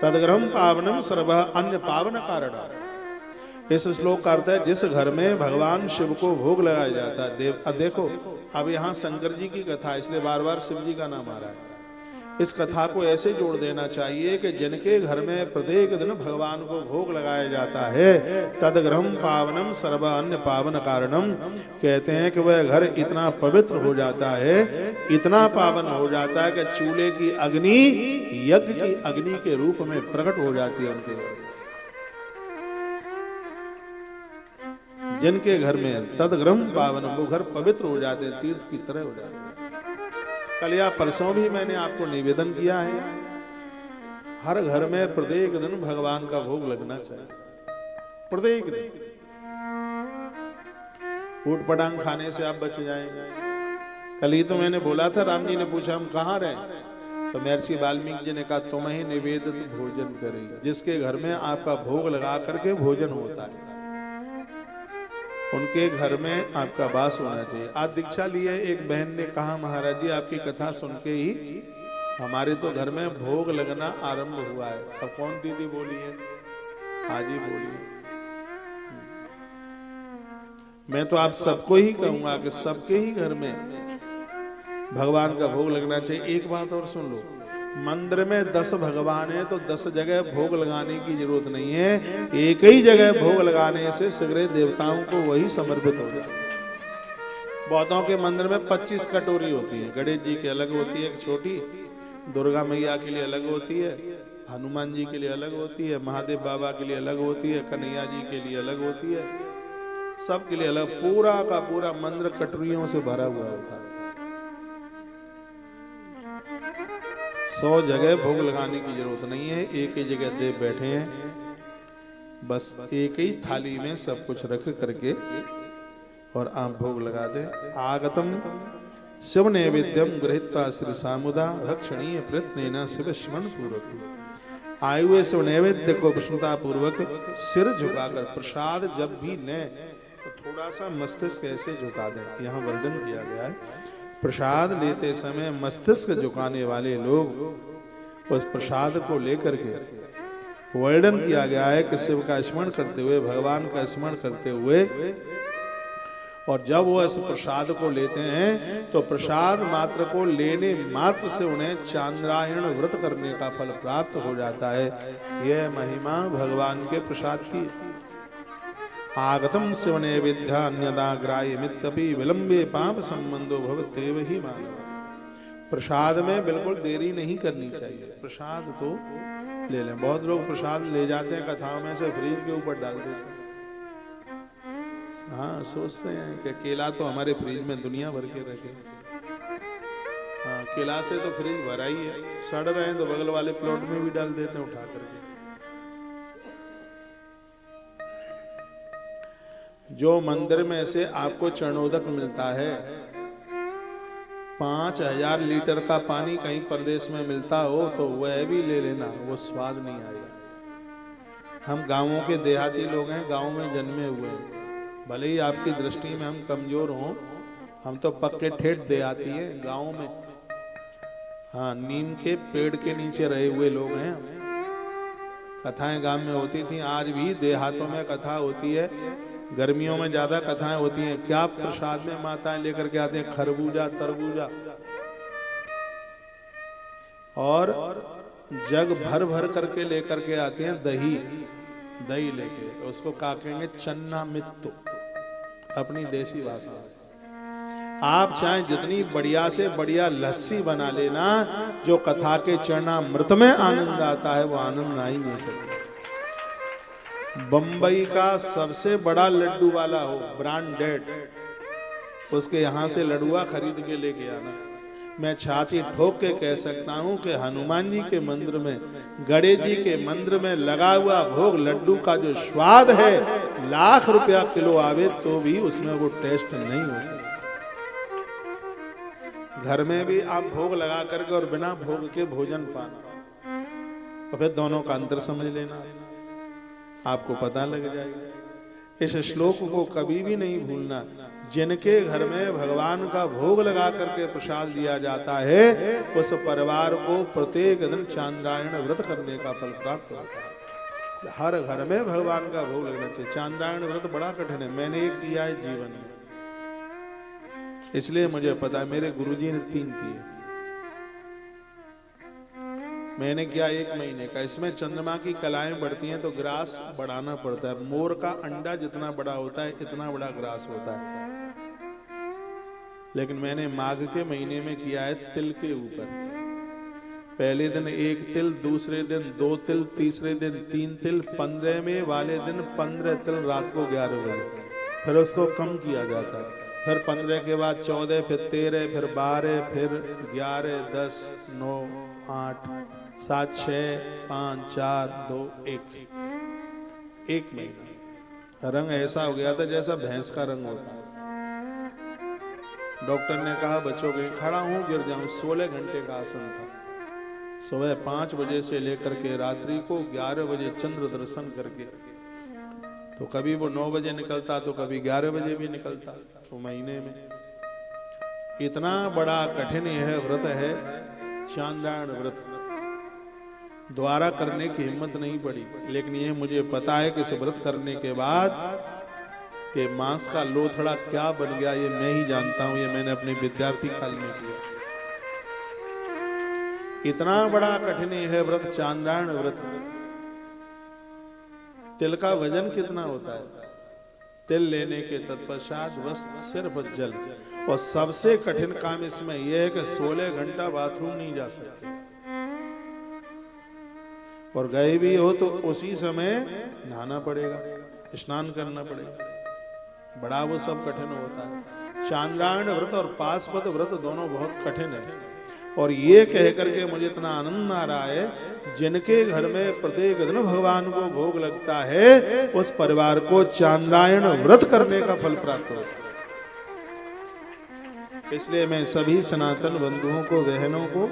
तदग्रहम पावनम सर्व अन्य पावन कारण। इस श्लोक का अर्थ है, जिस घर में भगवान शिव को भोग लगाया जाता है। अब देखो, अब यहाँ शंकर जी की कथा, इसलिए बार बार शिव जी का नाम आ रहा है। इस कथा को ऐसे जोड़ देना चाहिए कि जिनके घर में प्रत्येक दिन भगवान को भोग लगाया जाता है, तदग्रहम पावनम सर्व अन्य पावन कारणम, कहते हैं कि वह घर इतना पवित्र हो जाता है, इतना पावन हो जाता है कि चूल्हे की अग्नि यज्ञ की अग्नि के रूप में प्रकट हो जाती है उनके घर। जिनके घर में तदग्रहम पावनम, वो घर पवित्र हो जाते हैं, तीर्थ की तरह हो जाते हैं। कल या परसों भी मैंने आपको निवेदन किया है, हर घर में प्रत्येक दिन भगवान का भोग लगना चाहिए। प्रत्येक दिन ऊट पटांग खाने से आप बच जाएंगे। कल ही तो मैंने बोला था, राम जी ने पूछा हम कहाँ रहे, तो महर्षि वाल्मीकि जी ने कहा तुम ही निवेदित भोजन करें। जिसके घर में आपका भोग लगा करके भोजन होता है, उनके घर में आपका वास होना चाहिए। आज दीक्षा लिए एक बहन ने कहा, महाराज जी आपकी कथा सुन के ही हमारे तो घर में भोग लगना आरंभ हुआ है। अब कौन दीदी बोली है? आज ही बोली है। मैं तो आप सबको ही कहूंगा कि सबके ही घर में भगवान का भोग लगना चाहिए। एक बात और सुन लो, मंदिर में 10 भगवान है तो 10 जगह भोग लगाने की जरूरत नहीं है। एक ही जगह भोग लगाने से सगरे देवताओं को वही समर्पित हो जाए। बहुतों के मंदिर में 25 कटोरी होती है। गणेश जी की अलग होती है एक छोटी, दुर्गा मैया के लिए अलग होती है, हनुमान जी के लिए अलग होती है, महादेव बाबा के लिए अलग होती है, कन्हैया जी के लिए अलग होती है, सबके लिए अलग। पूरा का पूरा मंदिर कटोरियों से भरा हुआ होता है। 100 जगह भोग लगाने की जरूरत नहीं है। एक ही जगह देव बैठे हैं, बस एक ही थाली में सब कुछ रख करके और आप भोग लगा दे। आगतम शिव नैवेद्यम गृहीत्वा श्री सामुदा भक्षणीय प्रयत्न शिव स्मरण पूर्वक। आए हुए शिव नैवेद्य को प्रसन्नता पूर्वक सिर झुकाकर, प्रसाद जब भी लें तो थोड़ा सा मस्तिष्क ऐसे झुका दें। यहाँ वर्णन किया गया है, प्रसाद लेते समय मस्तिष्क झुकाने वाले लोग उस प्रसाद को लेकर के वर्णन किया गया है कि शिव का स्मरण करते हुए, भगवान का स्मरण करते हुए, और जब वो इस प्रसाद को लेते हैं तो प्रसाद मात्र को लेने मात्र से उन्हें चांद्रायण व्रत करने का फल प्राप्त हो जाता है। यह महिमा भगवान के प्रसाद की। आगतम शिवने विद्या अन्यदा ग्राह्य मित्यपि विलंबे पाप संबंधो भवत्येव ही मानव। प्रसाद में बिल्कुल देरी नहीं करनी चाहिए। प्रसाद तो ले लें। बहुत लोग प्रसाद ले जाते हैं कथाओं में से फ्रिज के ऊपर डाल देते हैं। हाँ, सोचते हैं कि केला तो हमारे फ्रिज में दुनिया भर के रखे। हाँ, केला से तो फ्रिज भरा ही है, सड़ रहे हैं तो बगल वाले प्लॉट में भी डाल देते हैं उठा करके। जो मंदिर में से आपको चरणोदक मिलता है, 5000 लीटर का पानी कहीं प्रदेश में मिलता हो तो वह भी ले लेना, वो स्वाद नहीं आएगा। हम गांवों के देहाती लोग हैं, गांव में जन्मे हुए हैं। भले ही आपकी दृष्टि में हम कमजोर हों, हम तो पक्के ठेठ देहाती हैं गांव में। हाँ, नीम के पेड़ के नीचे रहे हुए लोग हैं। कथाएं गांव में होती थी, आज भी देहातों में कथा होती है। गर्मियों में ज्यादा कथाएं होती हैं। क्या प्रसाद में माताएं लेकर के आते हैं? खरबूजा, तरबूजा, और जग भर भर करके लेकर के आते हैं दही। दही लेके उसको क्या कहेंगे? चन्ना मित्तु, अपनी देसी भाषा में। आप चाहे जितनी बढ़िया से बढ़िया लस्सी बना लेना, जो कथा के चरणामृत में आनंद आता है वो आनंद आ ही नहीं सकता। बंबई का सबसे बड़ा लड्डू वाला हो, ब्रांडेड, उसके यहां से लड्डुआ खरीद के लेके आना। मैं छाती ठोक के कह सकता हूं कि हनुमान जी के मंदिर में, गणेश जी के मंदिर में लगा हुआ भोग लड्डू का जो स्वाद है, लाख रुपया किलो आवे तो भी उसमें वो टेस्ट नहीं हो सकता। घर में भी आप भोग लगा करके और बिना भोग के भोजन पाना, और फिर दोनों का अंतर समझ लेना, आपको पता लग जाएगा। इस श्लोक को कभी भी नहीं भूलना। जिनके घर में भगवान का भोग लगा करके प्रसाद दिया जाता है, उस परिवार को प्रत्येक दिन चांद्रायण व्रत करने का फल प्राप्त होता है। हर घर में भगवान का भोग लगना चाहिए। चांद्रायण व्रत बड़ा कठिन है, मैंने एक किया है जीवन में, इसलिए मुझे पता है। मेरे गुरुजी ने 3 किए, मैंने किया 1 महीने का। इसमें चंद्रमा की कलाएं बढ़ती हैं तो ग्रास बढ़ाना पड़ता है। मोर का अंडा जितना बड़ा होता है इतना बड़ा ग्रास होता है। लेकिन मैंने माघ के महीने में किया है तिल के ऊपर। पहले दिन 1 तिल, दूसरे दिन 2 तिल, तीसरे दिन 3 तिल, 15वें वाले दिन 15 तिल रात को 11 बजे। फिर उसको कम किया जाता है। फिर 15 के बाद 14, फिर 13, फिर 12, फिर 11, 10, 9, 8, 7, 6, 5, 4, 2, 1 महीना। रंग ऐसा हो गया था जैसा भैंस का रंग होता है। डॉक्टर ने कहा बचोगे, खड़ा हूं गिर जाऊं। 16 घंटे का आसन था। सुबह 5 बजे से लेकर के रात्रि को 11 बजे चंद्र दर्शन करके, तो कभी वो 9 बजे निकलता तो कभी 11 बजे भी निकलता। तो महीने में इतना बड़ा कठिन यह व्रत है, चांद्रायण व्रत। द्वारा करने की हिम्मत नहीं पड़ी, लेकिन ये मुझे पता है कि इस व्रत करने के बाद ये मांस का लोथड़ा क्या बन गया ये मैं ही जानता हूं। ये मैंने अपने विद्यार्थी काल में किया। इतना बड़ा कठिन है व्रत, चांद्रायण व्रत। तिल का वजन कितना होता है? तिल लेने के तत्पश्चात वस्त्र सिर्फ जल। और सबसे कठिन काम इसमें यह है कि 16 घंटा बाथरूम नहीं जा सकते, और गए भी हो तो उसी समय नहाना पड़ेगा, स्नान करना पड़ेगा। बड़ा वो सब कठिन होता है। चांद्रायण व्रत और पाशुपत व्रत दोनों बहुत कठिन है। और ये कह करके मुझे इतना आनंद आ रहा है, जिनके घर में प्रत्येक दिन भगवान को भोग लगता है उस परिवार को चांद्रायण व्रत करने का फल प्राप्त होता है। इसलिए मैं सभी सनातन बंधुओं को, बहनों को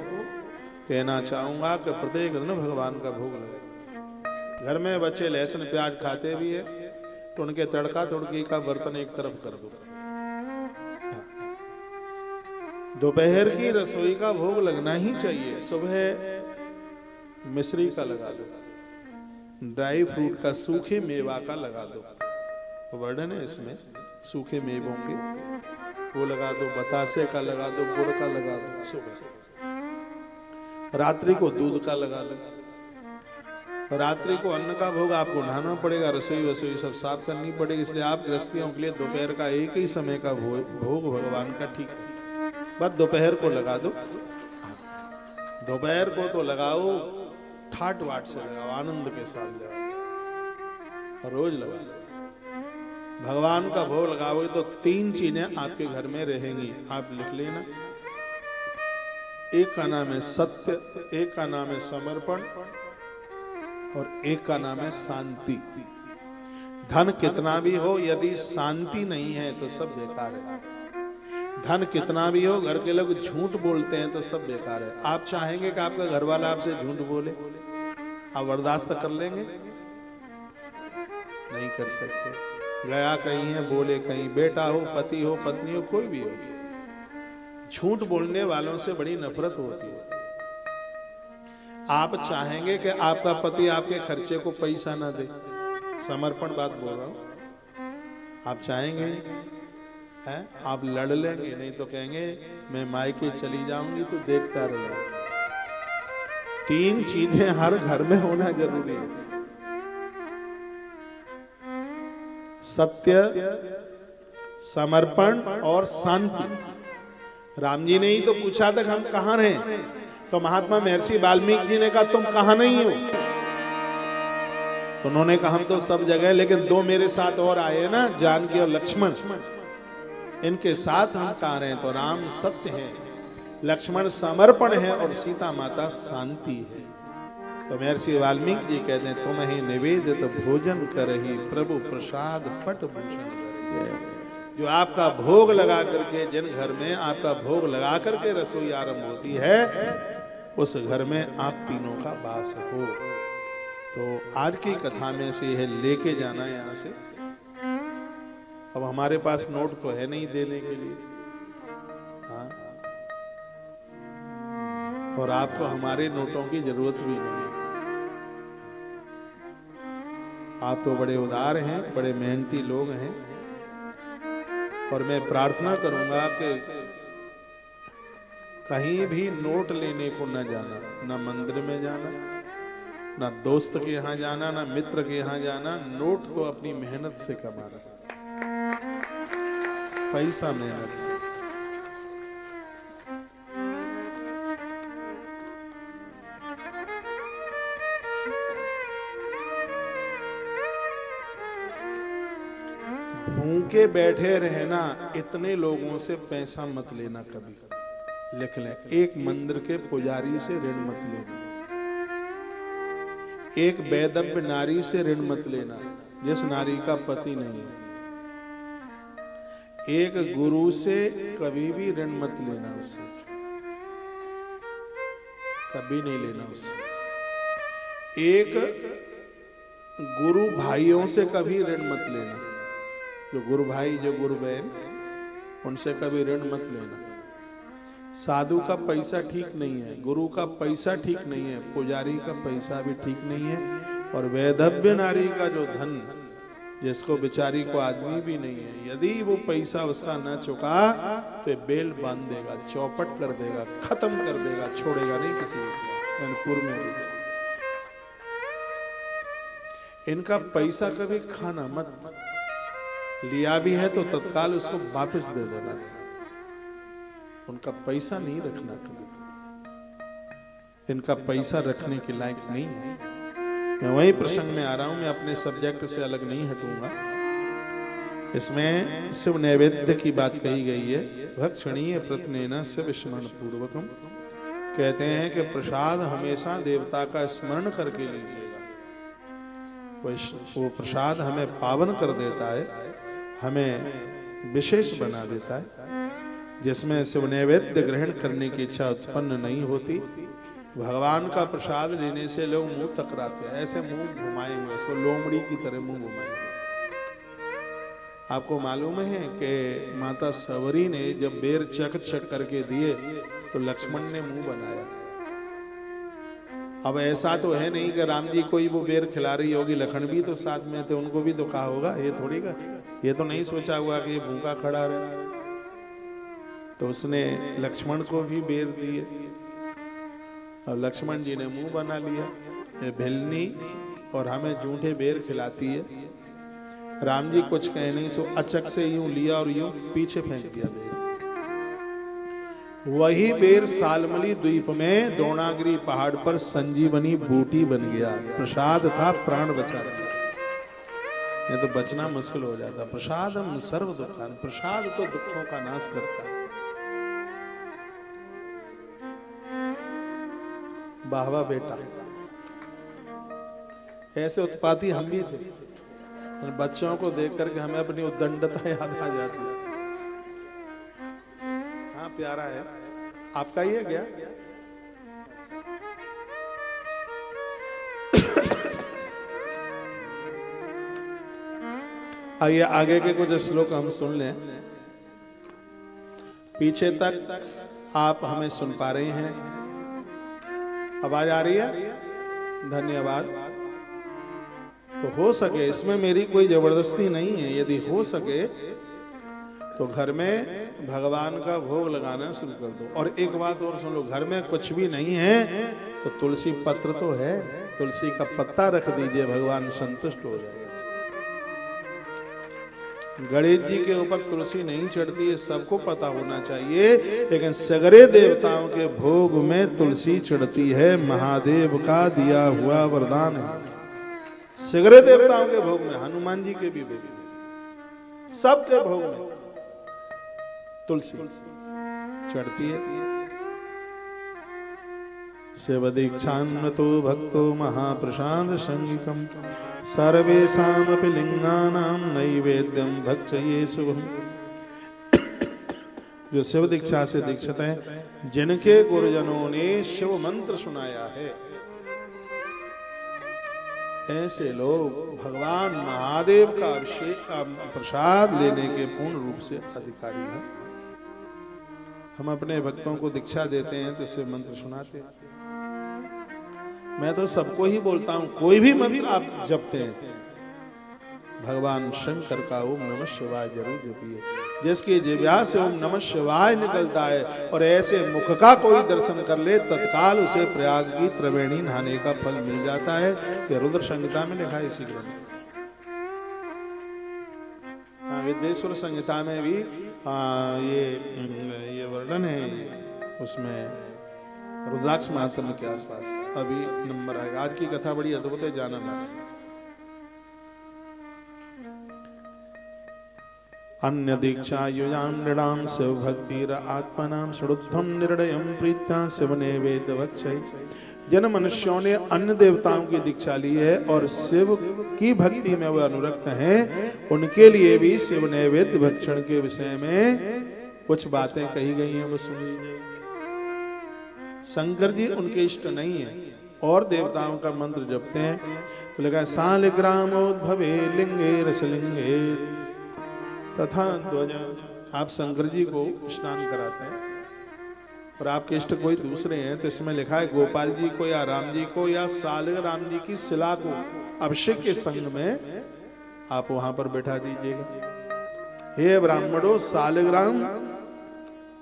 कहना चाहूंगा कि प्रत्येक दिन भगवान का भोग लगे। घर में बच्चे लहसुन प्याज खाते भी है तो उनके तड़का तुड़की का बर्तन एक तरफ कर दो। दोपहर की रसोई का भोग लगना ही चाहिए। सुबह मिश्री का लगा दो, ड्राई फ्रूट का, सूखे मेवा का लगा दो, वर्णन है इसमें, सूखे मेवों के वो लगा दो, बतासे का लगा दो, गुड़ का लगा दो। सुबह रात्रि को दूध का लगा दो। रात्रि को अन्न का भोग आपको नहाना पड़ेगा, रसोई वसोई सब साफ करनी पड़ेगी, इसलिए आप गृहस्थियों के लिए दोपहर का एक ही समय का भोग भगवान का ठीक है, बस दोपहर को लगा दो। दोपहर को तो लगाओ, ठाट वाट से लगाओ, आनंद के साथ लगाओ, रोज लगाओ। भगवान का भोग लगाओगे तो 3 चीजें आपके घर में रहेंगी, आप लिख लेना। एक का नाम है सत्य, एक का नाम है समर्पण, और एक का नाम है शांति। धन कितना भी हो, यदि शांति नहीं है तो सब बेकार है। धन कितना भी हो, घर के लोग झूठ बोलते हैं तो सब बेकार है। आप चाहेंगे कि आपका घर वाला आपसे झूठ बोले, आप बर्दाश्त कर लेंगे? नहीं कर सकते। गया कहीं है, बोले कहीं, बेटा हो, पति हो, पत्नी हो, कोई भी हो, झूठ बोलने वालों से बड़ी नफरत होती है। आप चाहेंगे कि आपका पति आपके खर्चे को पैसा ना दे, समर्पण बात बोल रहा हूं, आप चाहेंगे हैं? आप लड़ लेंगे, नहीं तो कहेंगे मैं मायके चली जाऊंगी तो देखता रहेगा। 3 चीजें हर घर में होना जरूरी है, सत्य, समर्पण और शांति। राम जी ने ही तो पूछा था हम कहां रहे, तो महात्मा महर्षि वाल्मीकि जी ने कहा तुम कहां नहीं हो, तो उन्होंने कहा हम तो सब जगह, लेकिन 2 मेरे साथ और आए ना, जानकी और लक्ष्मण, इनके साथ हम कहां रहे? तो राम सत्य है, लक्ष्मण समर्पण है, और सीता माता शांति है। तो महर्षि वाल्मीकि जी कहते हैं तुम ही निवेदित भोजन करही प्रभु प्रसाद पट भूषण करे। जो आपका भोग लगा करके, जिन घर में आपका भोग लगा करके रसोई आरंभ होती है, उस घर में आप तीनों का वास हो। तो आज की कथा में से यह लेके जाना यहाँ से। अब हमारे पास नोट तो है नहीं देने के लिए, हाँ, और आपको हमारे नोटों की जरूरत भी नहीं। आप तो बड़े उदार हैं, बड़े मेहनती लोग हैं, और मैं प्रार्थना करूंगा कि कहीं भी नोट लेने को न जाना, ना मंदिर में जाना, ना दोस्त के यहां जाना, ना मित्र के यहां जाना। नोट तो अपनी मेहनत से कमाना, पैसा मेहनत से। भूखे बैठे रहना, इतने लोगों से पैसा मत लेना कभी, लिख लें। एक मंदिर के पुजारी से ऋण मत लेना, एक वैदव्य नारी से ऋण मत लेना जिस नारी का पति नहीं है, एक गुरु से कभी भी ऋण मत लेना, उससे कभी नहीं लेना उससे। एक गुरु भाइयों से कभी ऋण मत लेना, जो गुरु भाई, जो गुरु बहन, उनसे कभी ऋण मत लेना। साधु का पैसा ठीक नहीं है, गुरु का पैसा ठीक नहीं है, पुजारी का पैसा भी ठीक नहीं है, और वैधव्य नारी का जो धन, जिसको बेचारी को आदमी भी नहीं है, यदि वो पैसा उसका न चुका तो बेल बांध देगा, चौपट कर देगा, खत्म कर देगा, छोड़ेगा नहीं किसी को। मनपुर में भी इनका पैसा कभी खाना मत, लिया भी है तो तत्काल उसको वापस दे देना, उनका पैसा नहीं रखना कभी, इनका पैसा रखने के लायक नहीं है। मैं वही प्रसंग में आ रहा हूं, मैं अपने सब्जेक्ट से अलग नहीं हटूंगा। इसमें शिव नैवेद्य की बात कही गई है। भक्षणीय प्रत्नेन शिव स्मरण पूर्वकम, कहते हैं कि प्रसाद हमेशा देवता का स्मरण करके लीजिएगा, वो प्रसाद हमें पावन कर देता है, हमें विशेष बना देता है। जिसमें शिव नैवेद्य ग्रहण करने की इच्छा उत्पन्न नहीं होती, भगवान का प्रसाद लेने से लोग मुंह तकराते हैं, ऐसे मुंह घुमाए हुए, इसको लोमड़ी की तरह मुंह घुमाए। आपको मालूम है कि माता सवरी ने जब बेर चक चक करके दिए तो लक्ष्मण ने मुंह बनाया। अब ऐसा तो है नहीं कि राम जी कोई वो बेर खिला रही होगी, लखन भी तो साथ में थे, उनको भी तो कहा होगा, ये थोड़ी का, ये तो नहीं सोचा हुआ कि ये भूखा खड़ा रहे। तो उसने लक्ष्मण को भी बेर दिए और लक्ष्मण जी ने मुंह बना लिया। ये भिलनी और हमें जूठे बेर खिलाती है। राम जी कुछ कहे नहीं, सो अचक से यूं लिया और यूं पीछे फेंक दिया बेर। वही बेर सालमली द्वीप में द्रोणागिरी पहाड़ पर संजीवनी बूटी बन गया। प्रसाद था, प्राण बचा दिया। ये तो बचना मुश्किल हो जाता। प्रसादम सर्व दुखान, प्रसाद तो दुखों का नाश करता है। वाह वाह बेटा, ऐसे उत्पाती हम भी थे। बच्चों को देख करके हमें अपनी उद्दंडता याद आ जाती है। हाँ प्यारा है, आपका ही है क्या? आइए आगे के कुछ श्लोक हम सुन लें। पीछे तक आप हमें सुन पा रहे हैं? आवाज आ रही है? धन्यवाद। तो हो सके, इसमें मेरी कोई जबरदस्ती नहीं है, यदि हो सके तो घर में भगवान का भोग लगाना शुरू कर दो। और एक बात और सुन लो, घर में कुछ भी नहीं है तो तुलसी पत्र तो है, तुलसी का पत्ता रख दीजिए, भगवान संतुष्ट हो जाएगा। गणेश जी के ऊपर तुलसी नहीं चढ़ती है, सबको पता होना चाहिए, लेकिन सगरे देवताओं के भोग में तुलसी चढ़ती है। महादेव का दिया हुआ वरदान है। सगरे देवताओं के भोग में, हनुमान जी के भी भोग में, सबके भोग में तुलसी चढ़ती है। शिव दीक्षान्वितो भक्तो महाप्रसाद संगिकम सर्वेषामपि लिंगानां नैवेद्यम भक्षये शुभम। जो शिव दीक्षा से दीक्षित हैं, जिनके गुरुजनों ने शिव मंत्र सुनाया है, ऐसे लोग भगवान महादेव का अभिषेक प्रसाद लेने के पूर्ण रूप से अधिकारी हैं। हम अपने भक्तों को दीक्षा देते हैं तो शिव मंत्र सुनाते हैं। मैं तो सबको ही बोलता हूं, कोई भी मंत्र आप जपते हैं, भगवान शंकर का ओम नमः शिवाय जरूर जपिए। जिसकी जिह्वा से ओम नमः शिवाय निकलता है और ऐसे मुख का कोई दर्शन कर ले, तत्काल उसे प्रयाग की त्रिवेणी नहाने का फल मिल जाता है। ये रुद्र संहिता में लिखा है। इसी ग्रंथ विद्येश्वर संहिता में भी ये वर्णन है, उसमें रुद्राक्ष महात्म्य के आसपास अभी नंबर है। आज की कथा बड़ी अद्भुत है, जाना मत। अन्य दीक्षा युजाम नृणाम शिव भक्तिर आत्मनाम षडुत्थम निर्णयम प्रीत्या शिव नैवेद्य भक्षय। जिन मनुष्यों ने अन्य देवताओं की दीक्षा ली है और शिव की भक्ति में वह अनुरक्त हैं, उनके लिए भी शिव नैवेद्य भक्षण के विषय में कुछ बातें कही गई हैं, वो सुन लीजिए। शंकर जी उनके इष्ट नहीं है और देवताओं का मंत्र जपते हैं। तो लगा सालिग्रामोद्भवे लिंगे रसलिंगे तथा ध्वज। आप शंकर जी को स्नान कराते हैं और आपके इष्ट कोई दूसरे हैं, तो इसमें लिखा है गोपाल जी को या राम जी को या सालिग्राम जी की शिला को अभिषेक के संग में आप वहां पर बैठा दीजिएगा। हे ब्राह्मणों, सालिग्राम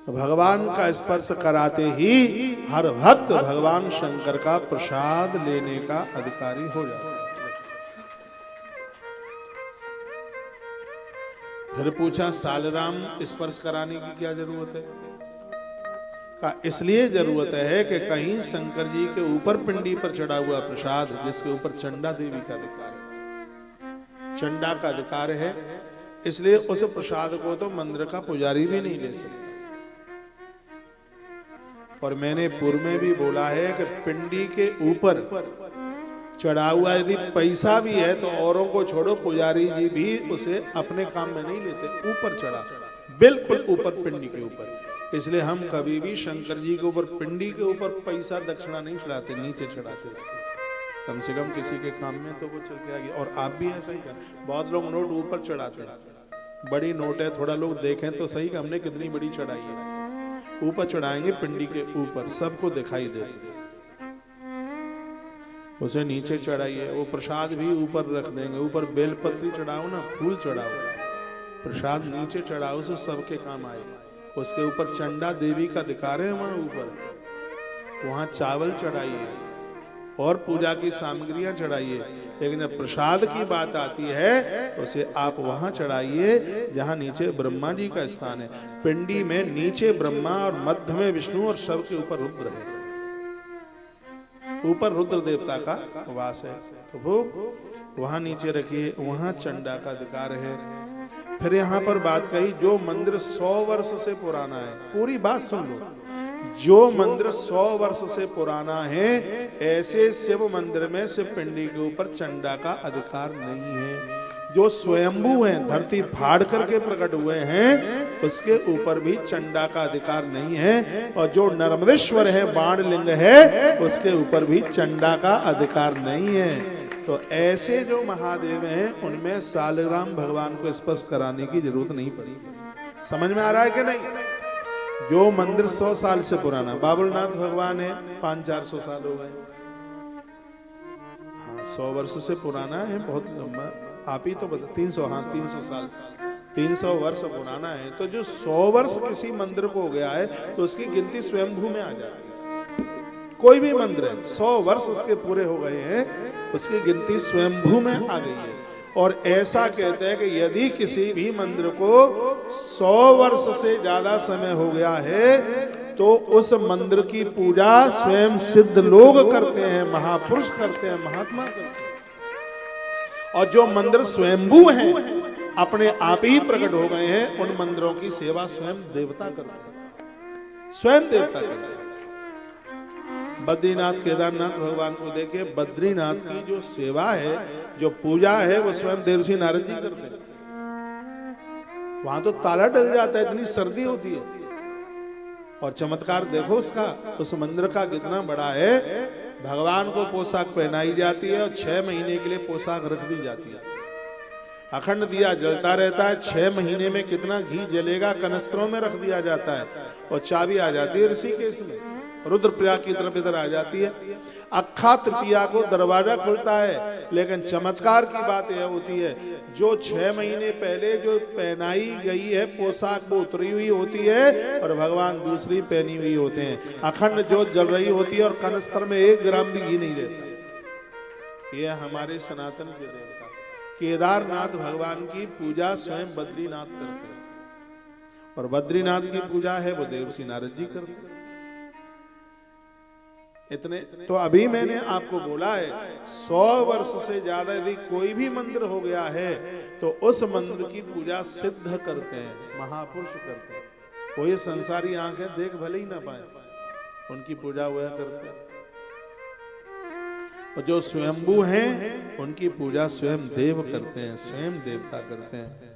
भगवान का स्पर्श कराते ही हर भक्त भगवान शंकर का प्रसाद लेने का अधिकारी हो जाता है। फिर पूछा सालिग्राम स्पर्श कराने की क्या जरूरत है? का इसलिए जरूरत है कि कहीं शंकर जी के ऊपर पिंडी पर चढ़ा हुआ प्रसाद, जिसके ऊपर चंडा देवी का अधिकार है, चंडा का अधिकार है, इसलिए उस प्रसाद को तो मंदिर का पुजारी भी नहीं ले सकता। और मैंने पूर्व में भी बोला है कि पिंडी के ऊपर चढ़ा हुआ यदि पैसा भी है तो औरों को छोड़ो, पुजारी जी भी उसे अपने काम में नहीं लेते, ऊपर चढ़ा, बिल्कुल ऊपर पिंडी के ऊपर। इसलिए हम कभी भी शंकर जी के ऊपर पिंडी के ऊपर पैसा दक्षिणा नहीं चढ़ाते, नीचे चढ़ाते। कम से कम किसी के काम में तो वो चल के आगे। और आप भी ऐसा ही कर, बहुत लोग नोट ऊपर चढ़ाते, बड़ी नोट है, थोड़ा लोग देखें तो सही कि हमने कितनी बड़ी चढ़ाई है। ऊपर चढ़ाएंगे पिंडी के ऊपर, सबको दिखाई दे। उसे नीचे चढ़ाइए। वो प्रसाद भी ऊपर रख देंगे, ऊपर बेलपत्री चढ़ाओ ना, फूल चढ़ाओ, प्रसाद नीचे चढ़ाओ से सबके काम आए। उसके ऊपर चंडा देवी का अधिकार है वहां ऊपर, वहां चावल चढ़ाइए और पूजा की सामग्रियां चढ़ाइए। लेकिन जब प्रसाद की बात आती है तो उसे आप वहां चढ़ाइए जहां नीचे ब्रह्मा जी का स्थान है। पिंडी में नीचे ब्रह्मा और मध्य में विष्णु और सबके ऊपर रुद्र है, ऊपर रुद्र देवता का वास है। तो वो वहां नीचे रखिए, वहां चंडा का अधिकार है। फिर यहाँ पर बात कही, जो मंदिर 100 वर्ष से पुराना है, पूरी बात सुन लो, जो मंदिर 100 वर्ष से पुराना है ऐसे शिव मंदिर में शिव पिंडी के ऊपर चंडा का अधिकार नहीं है। जो स्वयंभू हैं, धरती फाड़ करके प्रकट हुए हैं, उसके ऊपर भी चंडा का अधिकार नहीं है। और जो नर्मदेश्वर है, बाणलिंग है, उसके ऊपर भी चंडा का अधिकार नहीं है। तो ऐसे जो महादेव हैं उनमें सालग्राम भगवान को स्पर्श कराने की जरूरत नहीं पड़ी। समझ में आ रहा है कि नहीं? जो मंदिर 100 साल से पुराना, बाबुलनाथ भगवान है 500-400 साल हो गए, हाँ 100 वर्ष से पुराना है, बहुत लंबा। आप ही तो बता, 300, हाँ 300 साल, 300 वर्ष पुराना है। तो जो 100 वर्ष किसी मंदिर को हो गया है तो उसकी गिनती स्वयंभू में आ जाती है। कोई भी मंदिर है 100 वर्ष उसके पूरे हो गए हैं, उसकी गिनती स्वयंभू में आ गई है। और ऐसा कहते हैं कि यदि किसी भी मंदिर को 100 वर्ष से ज्यादा समय हो गया है तो उस मंदिर की पूजा स्वयं सिद्ध लोग करते हैं, महापुरुष करते हैं, महात्मा करते हैं। और जो मंदिर स्वयंभू हैं, अपने आप ही प्रकट हो गए हैं, उन मंदिरों की सेवा स्वयं देवता करते हैं, स्वयं देवता करते हैं। बद्रीनाथ केदारनाथ भगवान को देखे, बद्रीनाथ की जो सेवा है, जो पूजा है, वो स्वयं देवर्षि नारद जी करते हैं। वहां तो ताला डल जाता है, इतनी सर्दी होती है। और चमत्कार देखो उसका, उस मंदिर का कितना बड़ा है। भगवान को पोशाक पहनाई जाती है और 6 महीने के लिए पोशाक रख दी जाती है। अखंड दिया जलता रहता है, 6 महीने में कितना घी जलेगा कनस्त्रों में रख दिया जाता है। और चाबी आ जाती है ऋषिकेश में, रुद्रप्रयाग की तरफ इधर आ जाती है। अक्षय तृतीया को दरवाजा खुलता है। लेकिन चमत्कार की बात यह होती है, जो 6 महीने पहले जो पहनाई गई है पोशाक वो उतरी हुई होती है और भगवान दूसरी पहनी हुई होते हैं। अखंड ज्योत जल रही होती है और कनस्तर में 1 ग्राम भी घी नहीं रहता। यह हमारे सनातन के देवता केदारनाथ भगवान की पूजा स्वयं बद्रीनाथ करते हैं। और बद्रीनाथ की पूजा है वो देवर्षि नारद जी करते हैं। इतने तो अभी मैंने आपको बोला है, 100 वर्ष से ज्यादा यदि कोई भी मंदिर हो गया है तो उस मंदिर की पूजा सिद्ध करते हैं, महापुरुष करते हैं। कोई संसारी आंखें देख भले ही ना पाए, उनकी पूजा वह करते हैं। और जो स्वयंभू हैं उनकी पूजा स्वयं देव करते हैं, स्वयं देवता करते हैं।